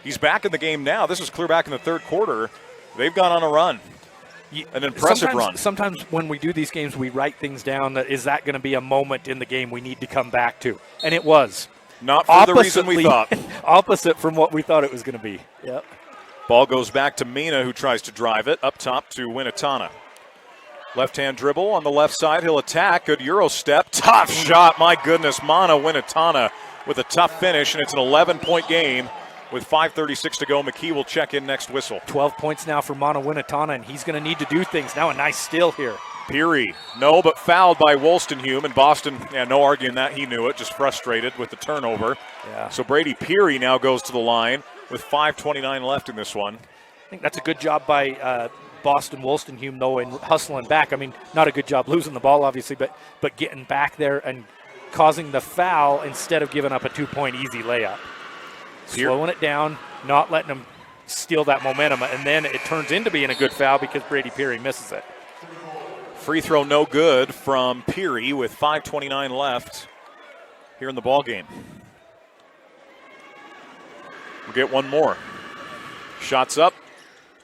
[SPEAKER 1] He's back in the game now. This is clear back in the 3rd quarter. They've gone on a run. An impressive run.
[SPEAKER 2] Sometimes when we do these games, we write things down that is that going to be a moment in the game we need to come back to? And it was.
[SPEAKER 1] Not for the reason we thought.
[SPEAKER 2] Opposite from what we thought it was going to be. Yep.
[SPEAKER 1] Ball goes back to Mina, who tries to drive it. Up top to Winnetana. Left-hand dribble on the left side. He'll attack. Good Euro step. Tough shot. My goodness. Mono Winnetana with a tough finish, and it's an 11-point game. With 5:36 to go, McKee will check in next whistle.
[SPEAKER 2] 12 points now for Mono Winnetana, and he's going to need to do things. Now a nice steal here.
[SPEAKER 1] Peary, no, but fouled by Wolstenholme. And Boston, no arguing that. He knew it, just frustrated with the turnover.
[SPEAKER 2] Yeah.
[SPEAKER 1] So Brady Peary now goes to the line with 5:29 left in this one.
[SPEAKER 2] I think that's a good job by Boston Wolstenholme, though, and hustling back. I mean, not a good job losing the ball, obviously, but getting back there and causing the foul instead of giving up a 2-point easy layup. Slowing it down, not letting them steal that momentum, and then it turns into being a good foul because Brady Peary misses it.
[SPEAKER 1] Free throw no good from Peary with 5:29 left here in the ball game. We'll get one more. Shots up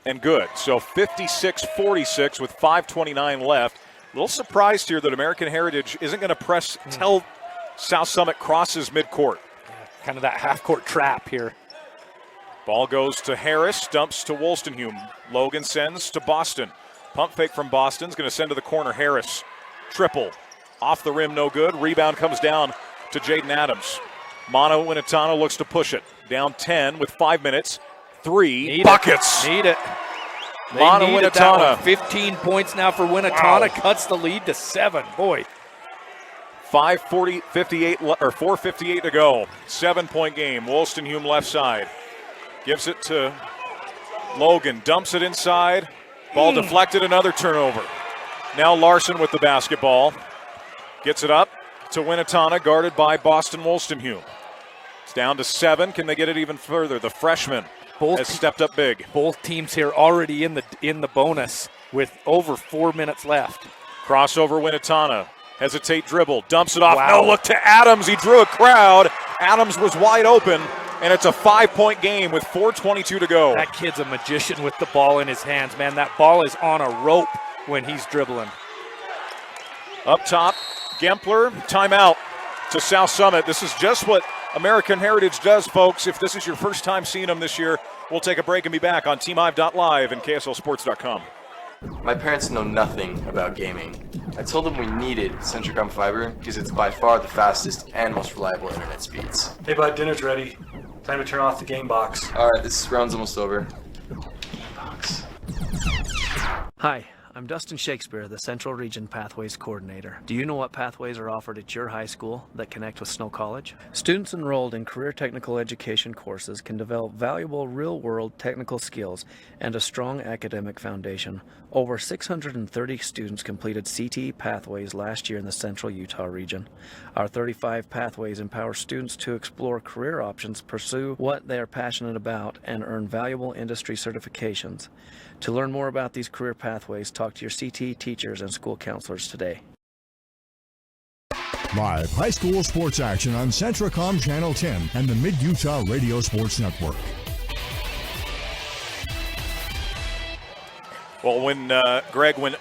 [SPEAKER 1] and good. So 56-46 with 5:29 left. A little surprised here that American Heritage isn't going to press till South Summit crosses midcourt.
[SPEAKER 2] Kind of that half-court trap here.
[SPEAKER 1] Ball goes to Harris, dumps to Wolstenholme. Logan sends to Boston. Pump fake from Boston's going to send to the corner. Harris, triple. Off the rim, no good. Rebound comes down to Jaden Adams. Mono Winatano looks to push it. Down 10 with 5 minutes. 3 buckets.
[SPEAKER 2] Need it.
[SPEAKER 1] Mono Winatano.
[SPEAKER 2] 15 points now for Winatano. Cuts the lead to 7. Boy.
[SPEAKER 1] 4:58 to go. 7-point game. Wolstenholme left side. Gives it to Logan. Dumps it inside. Ball deflected. Another turnover. Now Larson with the basketball. Gets it up to Winatano, guarded by Boston Wolstenholme. It's down to 7. Can they get it even further? The freshman has stepped up big.
[SPEAKER 2] Both teams here already in the bonus with over 4 minutes left.
[SPEAKER 1] Crossover Winatano. Hesitate dribble. Dumps it off. No look to Adams. He drew a crowd. Adams was wide open, and it's a 5-point game with 4:22 to go.
[SPEAKER 2] That kid's a magician with the ball in his hands, man. That ball is on a rope when he's dribbling.
[SPEAKER 1] Up top, Gempler. Timeout to South Summit. This is just what American Heritage does, folks. If this is your first time seeing them this year, we'll take a break and be back on teamhive.live and KSLSports.com.
[SPEAKER 13] My parents know nothing about gaming. I told them we needed Centricom Fiber because it's by far the fastest and most reliable internet speeds.
[SPEAKER 14] Hey bud, dinner's ready. Time to turn off the game box.
[SPEAKER 13] Alright, this round's almost over.
[SPEAKER 15] Hi, I'm Dustin Shakespeare, the Central Region Pathways Coordinator. Do you know what pathways are offered at your high school that connect with Snow College? Students enrolled in career technical education courses can develop valuable real-world technical skills and a strong academic foundation. Over 630 students completed CTE pathways last year in the Central Utah region. Our 35 pathways empower students to explore career options, pursue what they are passionate about, and earn valuable industry certifications. To learn more about these career pathways, talk to your CTE teachers and school counselors today.
[SPEAKER 7] Live high school sports action on Centricom Channel 10 and the Mid-Utah Radio Sports Network.
[SPEAKER 1] Well, when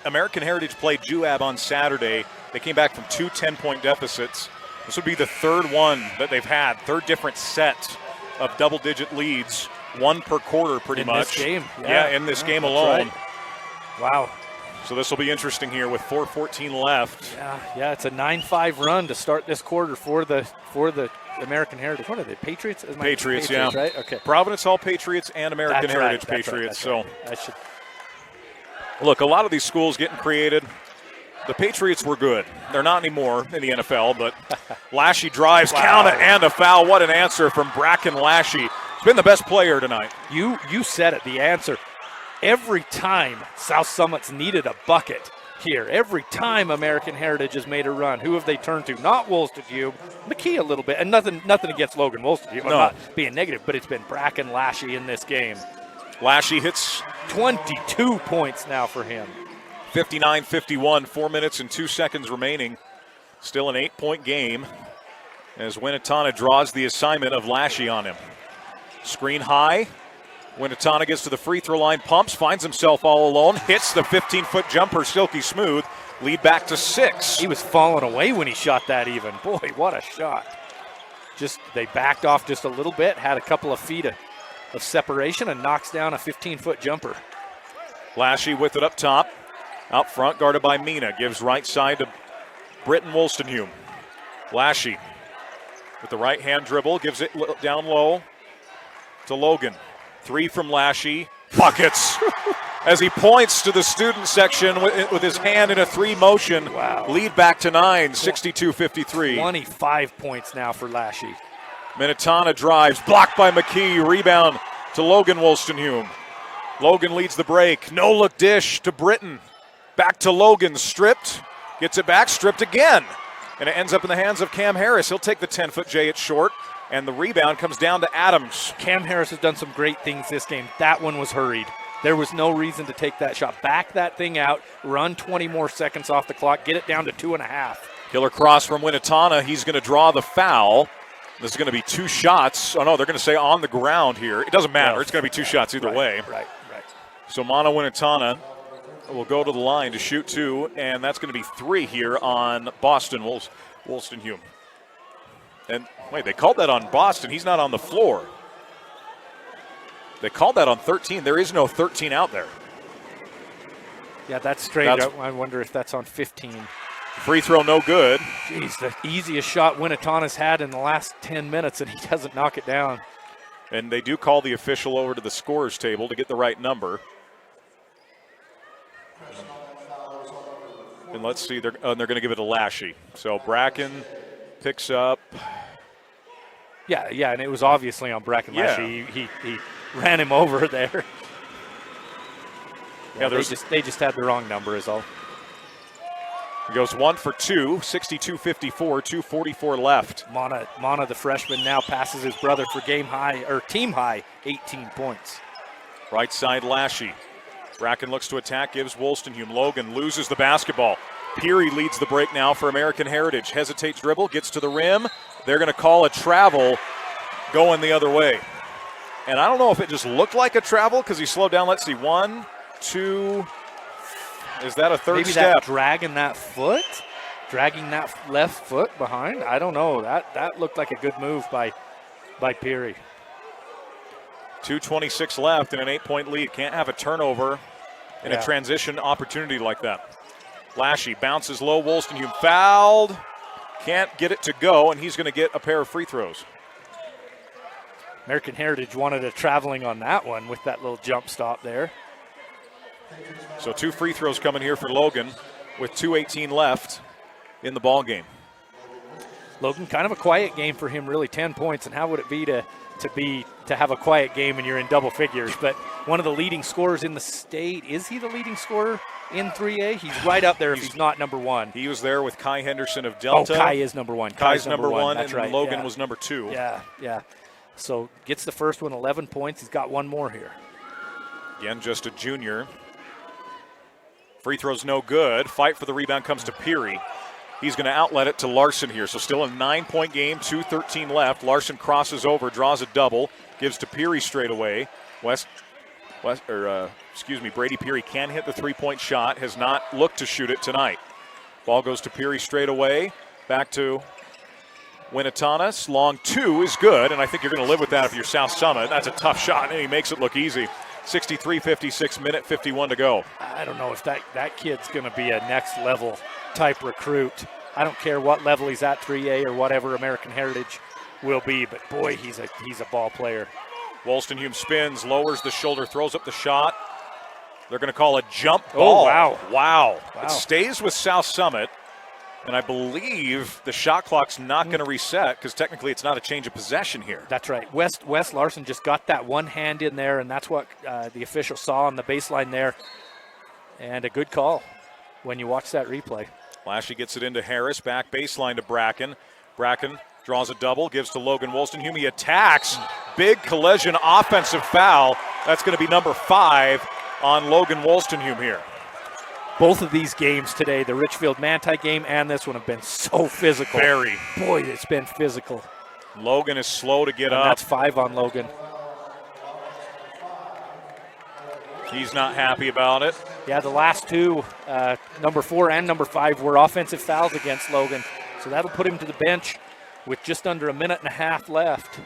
[SPEAKER 1] American Heritage played Juab on Saturday, they came back from 2 10-point deficits. This would be the third one that they've had, third different set of double-digit leads, one per quarter pretty much.
[SPEAKER 2] In this game.
[SPEAKER 1] Yeah, in this game alone.
[SPEAKER 2] Right. Wow.
[SPEAKER 1] So this will be interesting here with 4:14 left.
[SPEAKER 2] Yeah, it's a 9-5 run to start this quarter for the American Heritage. What are they, Patriots?
[SPEAKER 1] Patriots, yeah.
[SPEAKER 2] Right? Okay.
[SPEAKER 1] Providence Hall Patriots and American Heritage Patriots.
[SPEAKER 2] Right. I should.
[SPEAKER 1] Look, a lot of these schools getting created. The Patriots were good. They're not anymore in the NFL, but Lashy drives, count it, and a foul. What an answer from Bracken Lashy. He's been the best player tonight.
[SPEAKER 2] You said it, the answer. Every time South Summit's needed a bucket here, every time American Heritage has made a run, who have they turned to? Not Wolstenholme, McKee a little bit, and nothing against Logan Wolstenholme. I'm not being negative, but it's been Bracken Lashy in this game.
[SPEAKER 1] Lashy hits
[SPEAKER 2] 22 points now for him.
[SPEAKER 1] 59-51, 4 minutes and 2 seconds remaining. Still an 8-point game as Winatano draws the assignment of Lashy on him. Screen high. Winatano gets to the free throw line, pumps, finds himself all alone, hits the 15-foot jumper silky smooth. Lead back to 6.
[SPEAKER 2] He was falling away when he shot that even. Boy, what a shot. They backed off just a little bit, had a couple of feet of separation, and knocks down a 15-foot jumper.
[SPEAKER 1] Lashy with it up top. Out front, guarded by Mina. Gives right side to Britton Wolstenholme. Lashy with the right-hand dribble. Gives it down low to Logan. 3 from Lashy. Buckets. As he points to the student section with his hand in a 3 motion.
[SPEAKER 2] Wow.
[SPEAKER 1] Lead back to 9, 62-53.
[SPEAKER 2] 25 points now for Lashy.
[SPEAKER 1] Minatana drives. Blocked by McKee. Rebound to Logan Wolstenholme. Logan leads the break. No-look dish to Britton. Back to Logan, stripped. Gets it back, stripped again. And it ends up in the hands of Cam Harris. He'll take the 10-foot J. It's short. And the rebound comes down to Adams.
[SPEAKER 2] Cam Harris has done some great things this game. That one was hurried. There was no reason to take that shot. Back that thing out, run 20 more seconds off the clock, get it down to 2.5.
[SPEAKER 1] Killer cross from Winnetana. He's going to draw the foul. This is going to be 2 shots. Oh, no, they're going to say on the ground here. It doesn't matter. It's going to be 2 shots either way.
[SPEAKER 2] Right.
[SPEAKER 1] So Mana Winnetana will go to the line to shoot 2, and that's going to be 3 here on Boston Wolstenhume. And wait, they called that on Boston. He's not on the floor. They called that on 13. There is no 13 out there.
[SPEAKER 2] Yeah, that's strange. I wonder if that's on 15.
[SPEAKER 1] Free throw no good.
[SPEAKER 2] Jeez, the easiest shot Winnetana's had in the last 10 minutes, and he doesn't knock it down.
[SPEAKER 1] And they do call the official over to the scorer's table to get the right number. And let's see, they're going to give it to Lashy. So Bracken picks up.
[SPEAKER 2] Yeah, and it was obviously on Bracken Lashy. He ran him over there. Yeah, they just had the wrong number is all.
[SPEAKER 1] He goes 1 for 2, 62-54, 2:44 left.
[SPEAKER 2] Mana, the freshman, now passes his brother for team high 18 points.
[SPEAKER 1] Right side Lashy. Bracken looks to attack, gives Wolstenhume. Logan loses the basketball. Peary leads the break now for American Heritage. Hesitates dribble, gets to the rim. They're going to call a travel going the other way. And I don't know if it just looked like a travel because he slowed down. Let's see, 1, 2. Is that a third
[SPEAKER 2] Maybe
[SPEAKER 1] step?
[SPEAKER 2] That dragging that left foot behind. I don't know. That looked like a good move by Peary.
[SPEAKER 1] 2:26 left in an 8-point lead. Can't have a turnover in a transition opportunity like that. Lashy bounces low. Wolstenhume fouled. Can't get it to go, and he's going to get a pair of free throws.
[SPEAKER 2] American Heritage wanted a traveling on that one with that little jump stop there.
[SPEAKER 1] So 2 free throws coming here for Logan with 2:18 left in the ball game.
[SPEAKER 2] Logan, kind of a quiet game for him, really 10 points, and how would it be to have a quiet game and you're in double figures? But one of the leading scorers in the state. Is he the leading scorer in 3A? He's right up there if he's not number 1.
[SPEAKER 1] He was there with Kai Henderson of Delta.
[SPEAKER 2] Oh, Kai is number 1.
[SPEAKER 1] Kai's number 1,
[SPEAKER 2] That's
[SPEAKER 1] and
[SPEAKER 2] right.
[SPEAKER 1] Logan was number 2.
[SPEAKER 2] Yeah. So gets the first one, 11 points. He's got one more here.
[SPEAKER 1] Again, just a junior. Free throw's no good. Fight for the rebound comes to Peary. He's going to outlet it to Larson here. So still a 9-point game, 2:13 left. Larson crosses over, draws a double, gives to Peary straight away. Brady Peary can hit the 3-point shot, has not looked to shoot it tonight. Ball goes to Peary straight away. Back to Winnetana. Long 2 is good, and I think you're going to live with that if you're South Summit. That's a tough shot, and he makes it look easy. 63-56, minute 51 to go.
[SPEAKER 2] I don't know if that kid's going to be a next level type recruit. I don't care what level he's at, 3A or whatever American Heritage will be, but boy, he's a ball player.
[SPEAKER 1] Wolstenhume spins, lowers the shoulder, throws up the shot. They're going to call a jump ball.
[SPEAKER 2] Oh,
[SPEAKER 1] wow. It stays with South Summit, and I believe the shot clock's not going to reset because technically it's not a change of possession here.
[SPEAKER 2] That's right. Wes Larson just got that one hand in there, and that's what the official saw on the baseline there. And a good call when you watch that replay.
[SPEAKER 1] Lashy gets it into Harris, back baseline to Bracken. Bracken draws a double, gives to Logan Wolstenhume. He attacks. Big collision offensive foul. That's going to be number 5 on Logan Wolstenhume here.
[SPEAKER 2] Both of these games today, the Richfield Manti game and this one, have been so physical.
[SPEAKER 1] Very.
[SPEAKER 2] Boy, it's been physical.
[SPEAKER 1] Logan is slow to get up.
[SPEAKER 2] That's 5 on Logan.
[SPEAKER 1] He's not happy about it.
[SPEAKER 2] Yeah, the last 2, number 4 and number 5, were offensive fouls against Logan. So that'll put him to the bench with just under a minute and a half left.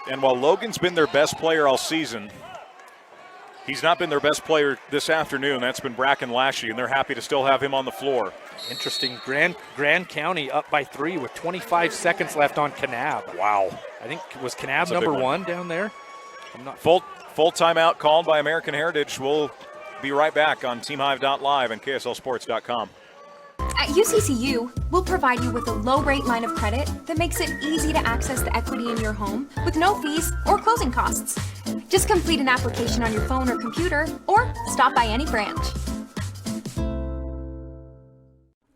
[SPEAKER 1] And while Logan's been their best player all season, he's not been their best player this afternoon. That's been Bracken Lashy, and they're happy to still have him on the floor.
[SPEAKER 2] Interesting. Grand County up by 3 with 25 seconds left on Kanab.
[SPEAKER 1] Wow.
[SPEAKER 2] I think, was Kanab number 1 down there?
[SPEAKER 1] I'm not full timeout called by American Heritage. We'll be right back on TeamHive.live and KSLSports.com.
[SPEAKER 6] At UCCU, we'll provide you with a low-rate line of credit that makes it easy to access the equity in your home with no fees or closing costs. Just complete an application on your phone or computer, or stop by any branch.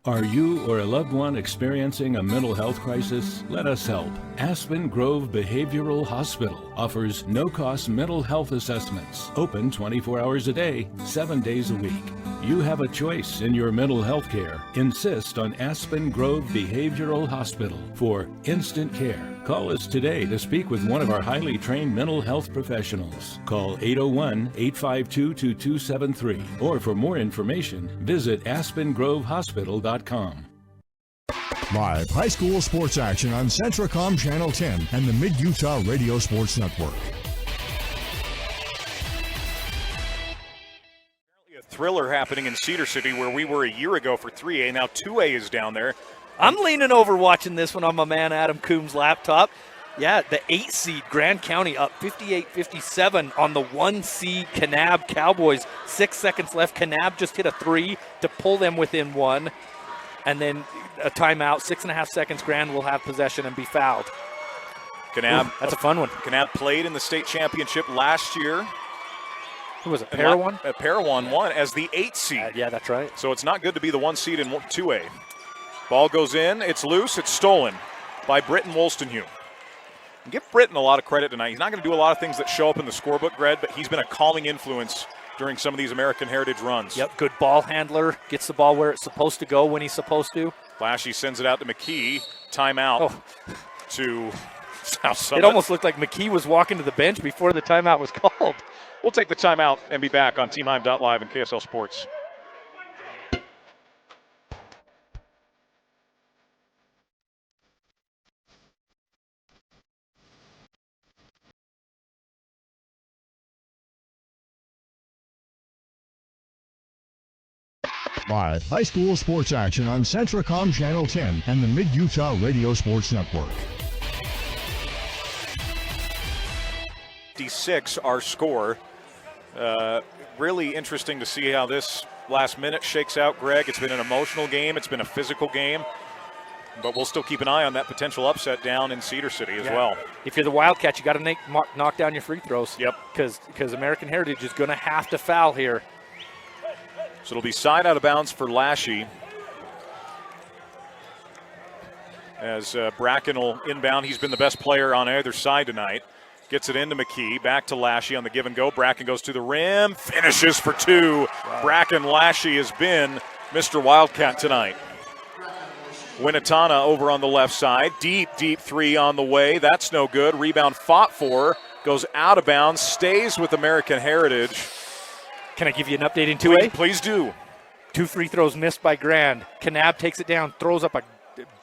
[SPEAKER 16] Are you or a loved one experiencing a mental health crisis? Let us help. Aspen Grove Behavioral Hospital offers no-cost mental health assessments, open 24 hours a day, 7 days a week. You have a choice in your mental health care. Insist on Aspen Grove Behavioral Hospital for instant care. Call us today to speak with one of our highly trained mental health professionals. Call 801-852-2273. Or for more information, visit aspengrovehospital.com.
[SPEAKER 7] Live high school sports action on Centracom Channel 10 and the Mid-Utah Radio Sports Network.
[SPEAKER 1] Thriller happening in Cedar City where we were a year ago for 3A. Now 2A is down there.
[SPEAKER 2] I'm leaning over watching this one on my man Adam Coombs' laptop. Yeah, the 8 seed Grand County up 58-57 on the 1 seed Kanab Cowboys. 6 seconds left. Kanab just hit a 3 to pull them within 1. And then a timeout. 6.5 seconds. Grand will have possession and be fouled.
[SPEAKER 1] Kanab,
[SPEAKER 2] that's a fun one.
[SPEAKER 1] Kanab played in the state championship last year.
[SPEAKER 2] Who was it? Parowan?
[SPEAKER 1] Parowan won as the 8 seed.
[SPEAKER 2] Yeah, that's right.
[SPEAKER 1] So it's not good to be the 1 seed in 2A. Ball goes in. It's loose. It's stolen by Britton Wolstenhue. Give Britton a lot of credit tonight. He's not going to do a lot of things that show up in the scorebook, Greg, but he's been a calming influence during some of these American Heritage runs.
[SPEAKER 2] Yep, good ball handler. Gets the ball where it's supposed to go when he's supposed to.
[SPEAKER 1] Flashy sends it out to McKee. Timeout to South Summit.
[SPEAKER 2] It almost looked like McKee was walking to the bench before the timeout was called.
[SPEAKER 1] We'll take the timeout and be back on TeamHive.live and KSL Sports.
[SPEAKER 7] Live high school sports action on Centracom Channel 10 and the Mid-Utah Radio Sports Network.
[SPEAKER 1] 56 our score. Really interesting to see how this last minute shakes out, Greg. It's been an emotional game. It's been a physical game. But we'll still keep an eye on that potential upset down in Cedar City as well.
[SPEAKER 2] If you're the Wildcats, you got to knock down your free throws.
[SPEAKER 1] Yep.
[SPEAKER 2] Because American Heritage is going to have to foul here.
[SPEAKER 1] So it'll be side out of bounds for Lashy. As Bracken will inbound. He's been the best player on either side tonight. Gets it into McKee. Back to Lashy on the give and go. Bracken goes to the rim. Finishes for 2. Wow. Bracken Lashy has been Mr. Wildcat tonight. Winnetana over on the left side. Deep 3 on the way. That's no good. Rebound fought for. Goes out of bounds. Stays with American Heritage.
[SPEAKER 2] Can I give you an update in 2A?
[SPEAKER 1] Please do.
[SPEAKER 2] 2 free throws missed by Grand. Kanab takes it down, throws up a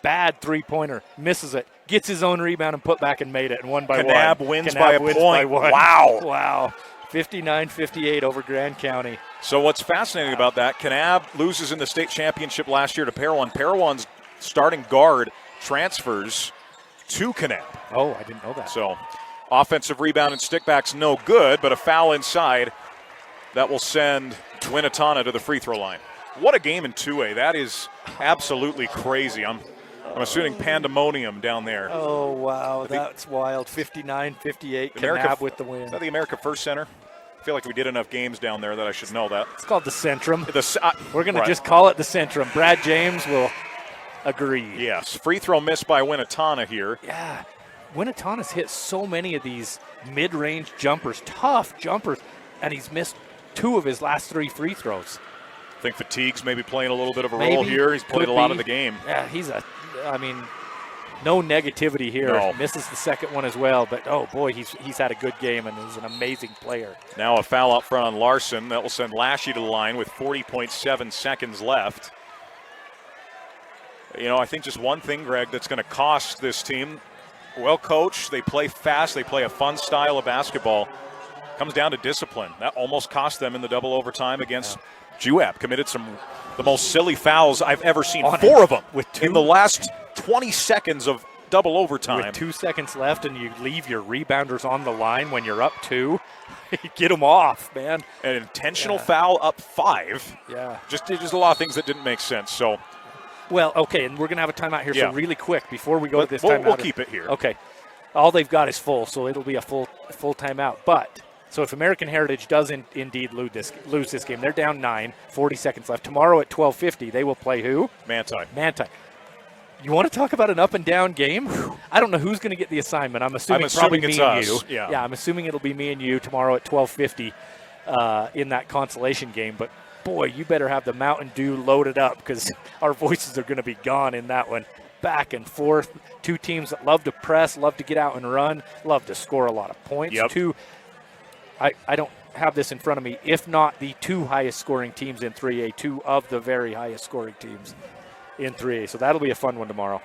[SPEAKER 2] bad three-pointer, misses it, gets his own rebound and put back and made it, and won by 1.
[SPEAKER 1] Kanab wins by a point.
[SPEAKER 2] Wow. 59-58 over Grand County.
[SPEAKER 1] So what's fascinating about that, Kanab loses in the state championship last year to Parowan. Parowan's starting guard transfers to Kanab.
[SPEAKER 2] Oh, I didn't know that.
[SPEAKER 1] So offensive rebound and stickbacks no good, but a foul inside. That will send Winnetana to the free throw line. What a game in 2A. That is absolutely crazy. I'm assuming pandemonium down there.
[SPEAKER 2] Oh, wow. That's wild. 59-58. Kanab with the win.
[SPEAKER 1] Is that the America First Center? I feel like we did enough games down there that I should know that.
[SPEAKER 2] It's called the Centrum. We're going
[SPEAKER 1] right.
[SPEAKER 2] to just call it the Centrum. Brad James will agree.
[SPEAKER 1] Yes. Free throw missed by Winnetana here.
[SPEAKER 2] Yeah. Winnetana's hit so many of these mid-range jumpers, tough jumpers, and he's missed 2 of his last 3 free throws.
[SPEAKER 1] I think fatigue's maybe playing a little bit of a role here. He's played a lot of the game.
[SPEAKER 2] Yeah, no negativity here.
[SPEAKER 1] No.
[SPEAKER 2] Misses the second one as well, but oh boy, he's had a good game and is an amazing player.
[SPEAKER 1] Now a foul up front on Larson. That will send Lashy to the line with 40.7 seconds left. You know, I think just one thing, Greg, that's going to cost this team, well coached, they play fast, they play a fun style of basketball. Comes down to discipline. That almost cost them in the double overtime against Juab. Committed the most silly fouls I've ever seen. 4 of them in the last 20 seconds of double overtime.
[SPEAKER 2] With 2 seconds left and you leave your rebounders on the line when you're up 2. Get them off, man.
[SPEAKER 1] An intentional foul up 5.
[SPEAKER 2] Yeah.
[SPEAKER 1] Just a lot of things that didn't make sense. So,
[SPEAKER 2] well, okay, and we're going to have a timeout here, so really quick before we go to this timeout.
[SPEAKER 1] We'll keep it here.
[SPEAKER 2] Okay. all they've got is full, so it'll be a full timeout. But so if American Heritage does indeed lose this game, they're down 9, 40 seconds left. Tomorrow at 12:50, they will play who?
[SPEAKER 1] Manti.
[SPEAKER 2] You want to talk about an up and down game? I don't know who's going to get the assignment. I'm assuming probably
[SPEAKER 1] it's
[SPEAKER 2] me and
[SPEAKER 1] us.
[SPEAKER 2] you.
[SPEAKER 1] Yeah,
[SPEAKER 2] I'm assuming it'll be me and you tomorrow at 12:50 in that consolation game. But boy, you better have the Mountain Dew loaded up because our voices are going to be gone in that one. Back and forth. Two teams that love to press, love to get out and run, love to score a lot of points.
[SPEAKER 1] Yep.
[SPEAKER 2] I don't have this in front of me. If not the two highest scoring teams in 3A, two of the very highest scoring teams in 3A. So that'll be a fun one tomorrow.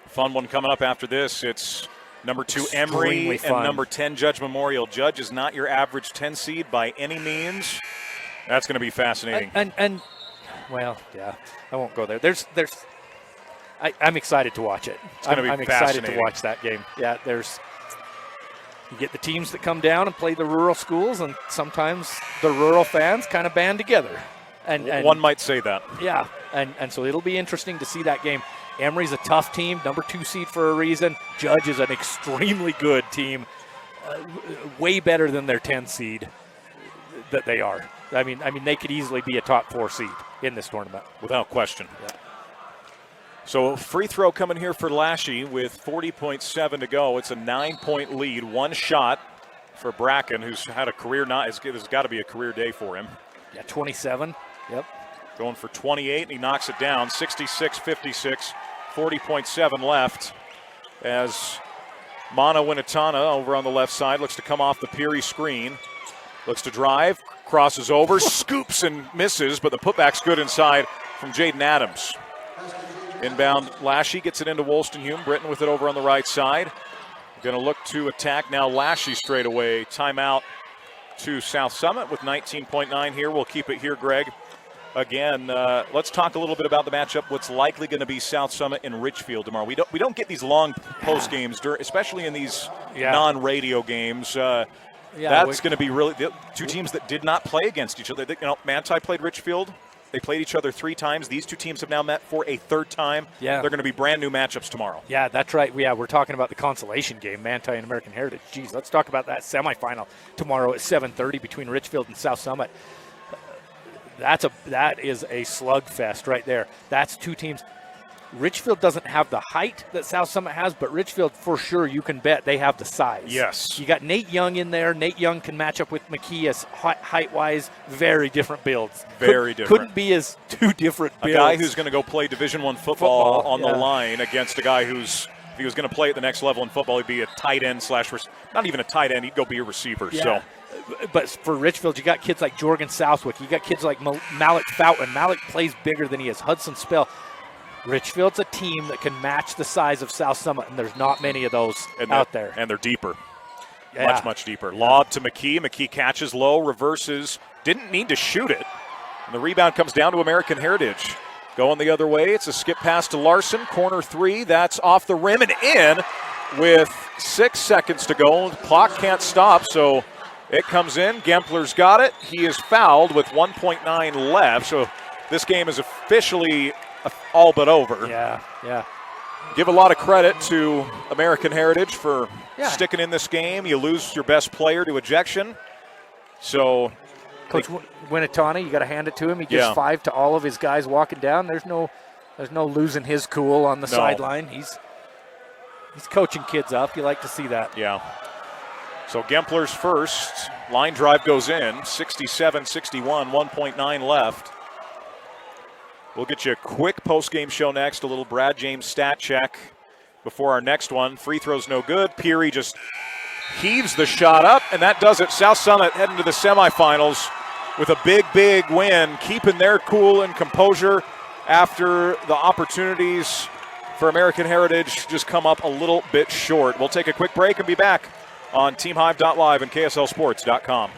[SPEAKER 1] Fun one coming up after this. It's number 2 Emory and number 10 Judge Memorial. Judge is not your average 10 seed by any means. That's going to be fascinating.
[SPEAKER 2] And well, yeah, I won't go there. I'm excited to watch it. I'm excited to watch that game. Yeah, you get the teams that come down and play the rural schools, and sometimes the rural fans kind of band together. And
[SPEAKER 1] one might say that.
[SPEAKER 2] Yeah, and so it'll be interesting to see that game. Emory's a tough team, number 2 seed for a reason. Judge is an extremely good team, way better than their 10 seed that they are. I mean, they could easily be a top 4 seed in this tournament.
[SPEAKER 1] Without question.
[SPEAKER 2] Yeah.
[SPEAKER 1] So free throw coming here for Lashy with 40.7 to go. It's a 9-point lead, one shot for Bracken, who's had a career there's got to be a career day for him.
[SPEAKER 2] Yeah, 27. Yep.
[SPEAKER 1] Going for 28, and he knocks it down. 66-56, 40.7 left as Mana Winatana over on the left side looks to come off the Peary screen. Looks to drive, crosses over, scoops and misses, but the putback's good inside from Jaden Adams. Inbound, Lashy gets it into Wolstenholme. Britton with it over on the right side. Going to look to attack now Lashy straight away. Timeout to South Summit with 19.9 here. We'll keep it here, Greg. Again, let's talk a little bit about the matchup. What's likely going to be South Summit and Richfield tomorrow. We don't get these long post games, especially in these non-radio games. That's going to be really the two teams that did not play against each other. Manti played Richfield. They played each other 3 times. These two teams have now met for a 3rd time.
[SPEAKER 2] Yeah.
[SPEAKER 1] They're going to be brand new matchups tomorrow.
[SPEAKER 2] Yeah, that's right. Yeah, we're talking about the consolation game, Manti and American Heritage. Geez, let's talk about that semifinal tomorrow at 7:30 between Richfield and South Summit. That is a slugfest right there. That's two teams. Richfield doesn't have the height that South Summit has, but Richfield, for sure, you can bet they have the size.
[SPEAKER 1] Yes.
[SPEAKER 2] You got Nate Young in there. Nate Young can match up with McKee as height-wise. Very different builds.
[SPEAKER 1] Very different.
[SPEAKER 2] Couldn't be as two different builds.
[SPEAKER 1] A guy who's going to go play Division I football on the line against a guy who's, if he was going to play at the next level in football, he'd be a tight end / not even a tight end, he'd go be a receiver.
[SPEAKER 2] Yeah.
[SPEAKER 1] So.
[SPEAKER 2] But for Richfield, you got kids like Jorgen Southwick. You got kids like Malik Fountain. Malik plays bigger than he is. Hudson Spell. Richfield's a team that can match the size of South Summit, and there's not many of those out there.
[SPEAKER 1] And they're deeper.
[SPEAKER 2] Yeah.
[SPEAKER 1] Much, much deeper. Lob to McKee. McKee catches low, reverses. Didn't need to shoot it. And the rebound comes down to American Heritage. Going the other way, it's a skip pass to Larson. Corner 3, that's off the rim and in with 6 seconds to go. The clock can't stop, so it comes in. Gempler's got it. He is fouled with 1.9 left, so this game is officially all but over.
[SPEAKER 2] Yeah.
[SPEAKER 1] Give a lot of credit to American Heritage for sticking in this game. You lose your best player to ejection. So,
[SPEAKER 2] Coach Winatani, you got to hand it to him. He gives 5 to all of his guys walking down. There's no losing his cool on the sideline. He's coaching kids up. You like to see that.
[SPEAKER 1] Yeah. So Gempler's first line drive goes in. 67-61, 1.9 left. We'll get you a quick post-game show next, a little Brad James stat check before our next one. Free throw's no good. Peary just heaves the shot up, and that does it. South Summit heading to the semifinals with a big, big win, keeping their cool and composure after the opportunities for American Heritage just come up a little bit short. We'll take a quick break and be back on TeamHive.live and KSLSports.com.